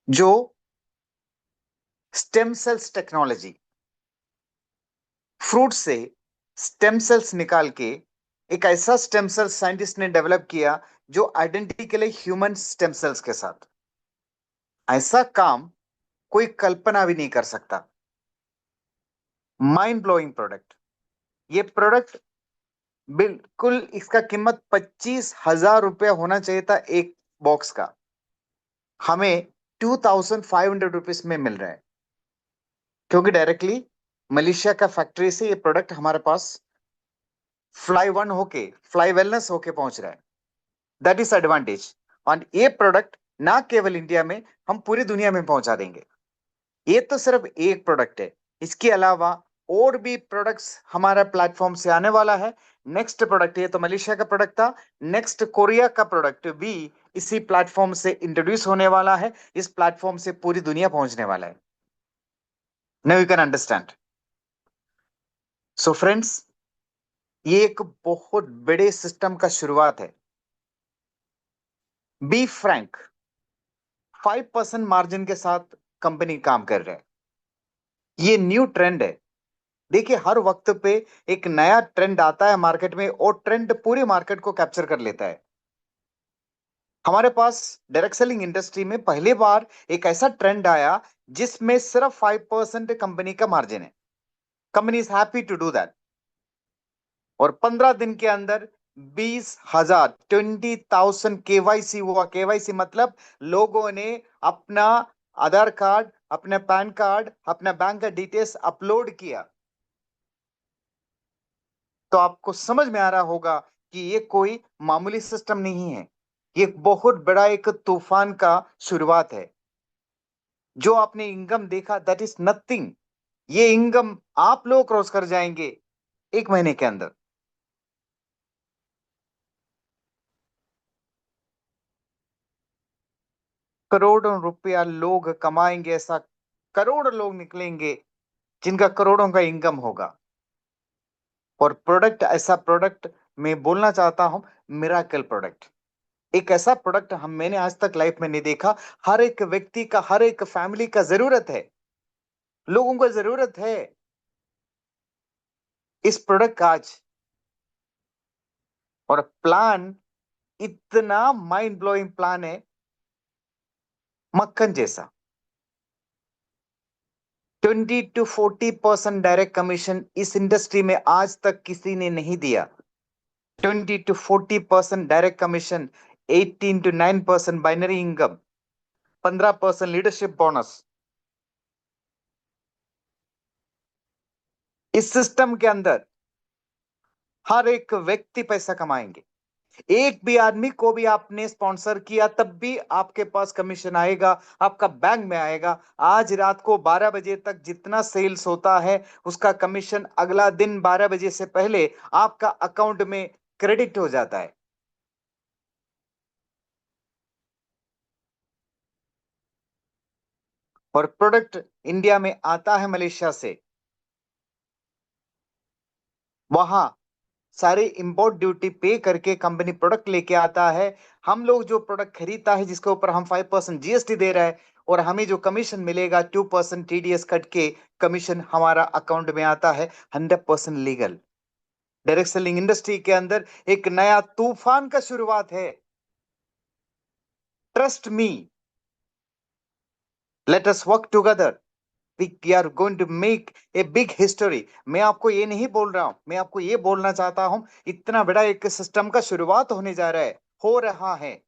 जो स्टेम सेल्स टेक्नोलॉजी, फ्रूट से स्टेम सेल्स निकाल के एक ऐसा स्टेम सेल्स साइंटिस्ट ने डेवलप किया जो आइडेंटिकली ह्यूमन स्टेम सेल्स के साथ। ऐसा काम कोई कल्पना भी नहीं कर सकता। Mind blowing product. ये प्रोडक्ट बिल्कुल, इसका कीमत 25,000 रुपया होना चाहिए था एक बॉक्स का, हमें 2,500 रुपीज में मिल रहा है, क्योंकि डायरेक्टली मलेशिया का फैक्ट्री से ये प्रोडक्ट हमारे पास फ्लाई वन होके, फ्लाई वेलनेस होके पहुंच रहा है। That is advantage. और ये प्रोडक्ट ना केवल इंडिया में, हम पूरी दुनिया में पहुंचा देंगे। ये तो सिर्फ एक प्रोडक्ट है, इसके अलावा और भी प्रोडक्ट्स हमारा प्लेटफॉर्म से आने वाला है। नेक्स्ट प्रोडक्ट, ये तो मलेशिया का प्रोडक्ट था, नेक्स्ट कोरिया का प्रोडक्ट भी इसी प्लेटफॉर्म से इंट्रोड्यूस होने वाला है। इस प्लेटफॉर्म से पूरी दुनिया पहुंचने वाला है। Now you can understand. So friends, ये एक बहुत बड़े सिस्टम का शुरुआत है। बी फ्रैंक, 5% मार्जिन के साथ कंपनी काम कर रहा है। ये न्यू ट्रेंड है। देखिए, हर वक्त पे एक नया ट्रेंड आता है मार्केट में और ट्रेंड पूरे मार्केट को कैप्चर कर लेता है। हमारे पास डायरेक्ट सेलिंग इंडस्ट्री में पहली बार एक ऐसा ट्रेंड आया जिसमें सिर्फ 5% कंपनी का मार्जिन है। Company is happy to do that. और 15 दिन के अंदर 20,000, 20,000 केवाईसी हुआ। केवाईसी मतलब लोगों ने अपना आधार कार्ड, अपना पैन कार्ड, अपना बैंक का डिटेल्स अपलोड किया। तो आपको समझ में आ रहा होगा कि ये कोई मामूली सिस्टम नहीं है। ये बहुत बड़ा एक तूफान का शुरुआत है। जो आपने इनकम देखा, दैट इज नथिंग। ये इनकम आप लोग क्रॉस कर जाएंगे एक महीने के अंदर। करोड़ों रुपया लोग कमाएंगे, ऐसा करोड़ लोग निकलेंगे जिनका करोड़ों का इनकम होगा। और प्रोडक्ट, ऐसा प्रोडक्ट मैं बोलना चाहता हूं, मिराकल प्रोडक्ट। एक ऐसा प्रोडक्ट मैंने आज तक लाइफ में नहीं देखा। हर एक व्यक्ति का, हर एक फैमिली का जरूरत है, लोगों को जरूरत है इस प्रोडक्ट का आज। और प्लान इतना माइंड ब्लोइंग प्लान है, मक्खन जैसा। 20 to 40% डायरेक्ट कमीशन इस इंडस्ट्री में आज तक किसी ने नहीं दिया। 20 to 40% direct commission, 18 to 9% binary income, 15% leadership bonus. इस सिस्टम के अंदर हर एक व्यक्ति पैसा कमाएंगे। एक भी आदमी को भी आपने स्पॉन्सर किया तब भी आपके पास कमीशन आएगा, आपका बैंक में आएगा। आज रात को 12 बजे तक जितना सेल्स होता है उसका कमीशन अगला दिन 12 बजे से पहले आपका अकाउंट में क्रेडिट हो जाता है। और प्रोडक्ट इंडिया में आता है मलेशिया से, वहां सारे इंपोर्ट ड्यूटी पे करके कंपनी प्रोडक्ट लेके आता है। हम लोग जो प्रोडक्ट खरीदता है, जिसके ऊपर हम 5% जीएसटी दे रहे हैं, और हमें जो कमीशन मिलेगा 2% TDS कट के कमीशन हमारा अकाउंट में आता है, 100% लीगल। डायरेक्ट सेलिंग इंडस्ट्री के अंदर एक नया तूफान का शुरुआत है। Trust me, let us work together, we are going to make a big history. मैं आपको ये नहीं बोल रहा हूं, मैं आपको ये बोलना चाहता हूं, इतना बड़ा एक सिस्टम का शुरुआत होने जा रहा है, हो रहा है,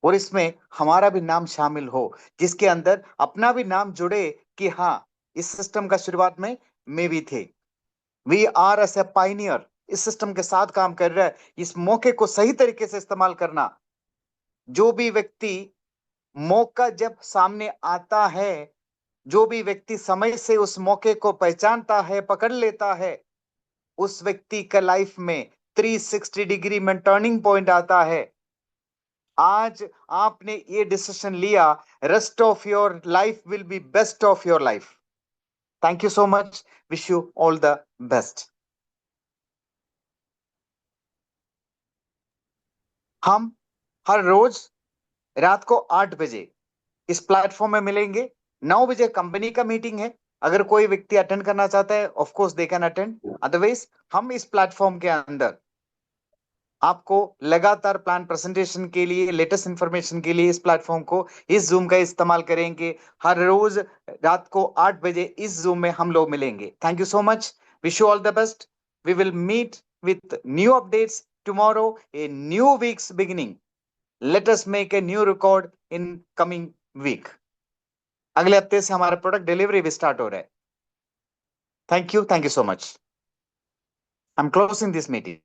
और इसमें हमारा भी नाम शामिल हो, जिसके अंदर अपना भी नाम जुड़े कि हाँ, इस सिस्टम का शुरुआत में मैं भी थे। We are as a pioneer, इस सिस्टम के साथ काम कर रहा है। इस मौके को सही तरीके से इस्तेमाल करना। जो भी व्यक्ति, मौका जब सामने आता है, जो भी व्यक्ति समय से उस मौके को पहचानता है, पकड़ लेता है, उस व्यक्ति का लाइफ में 360 डिग्री में टर्निंग पॉइंट आता है। आज आपने ये डिसीजन लिया, rest of your life will be best of your life. Thank you so much, wish you all the best. हम हर रोज रात को 8 बजे इस प्लेटफॉर्म में मिलेंगे। 9 बजे कंपनी का मीटिंग है। अगर कोई व्यक्ति अटेंड करना चाहता है, of course they can attend, otherwise हम इस प्लेटफॉर्म के अंदर आपको लगातार प्लान प्रेजेंटेशन के लिए, लेटेस्ट इंफॉर्मेशन के लिए इस प्लेटफॉर्म को, इस जूम का इस्तेमाल करेंगे। हर रोज रात को 8 बजे इस जूम में हम लोग मिलेंगे। Thank you so much, wish you all the best. We will meet with new updates tomorrow, a new weeks beginning. Let us make a new record in coming week. अगले हफ्ते से हमारा प्रोडक्ट डिलीवरी भी start हो रहा है। Thank you so much. I am closing this meeting.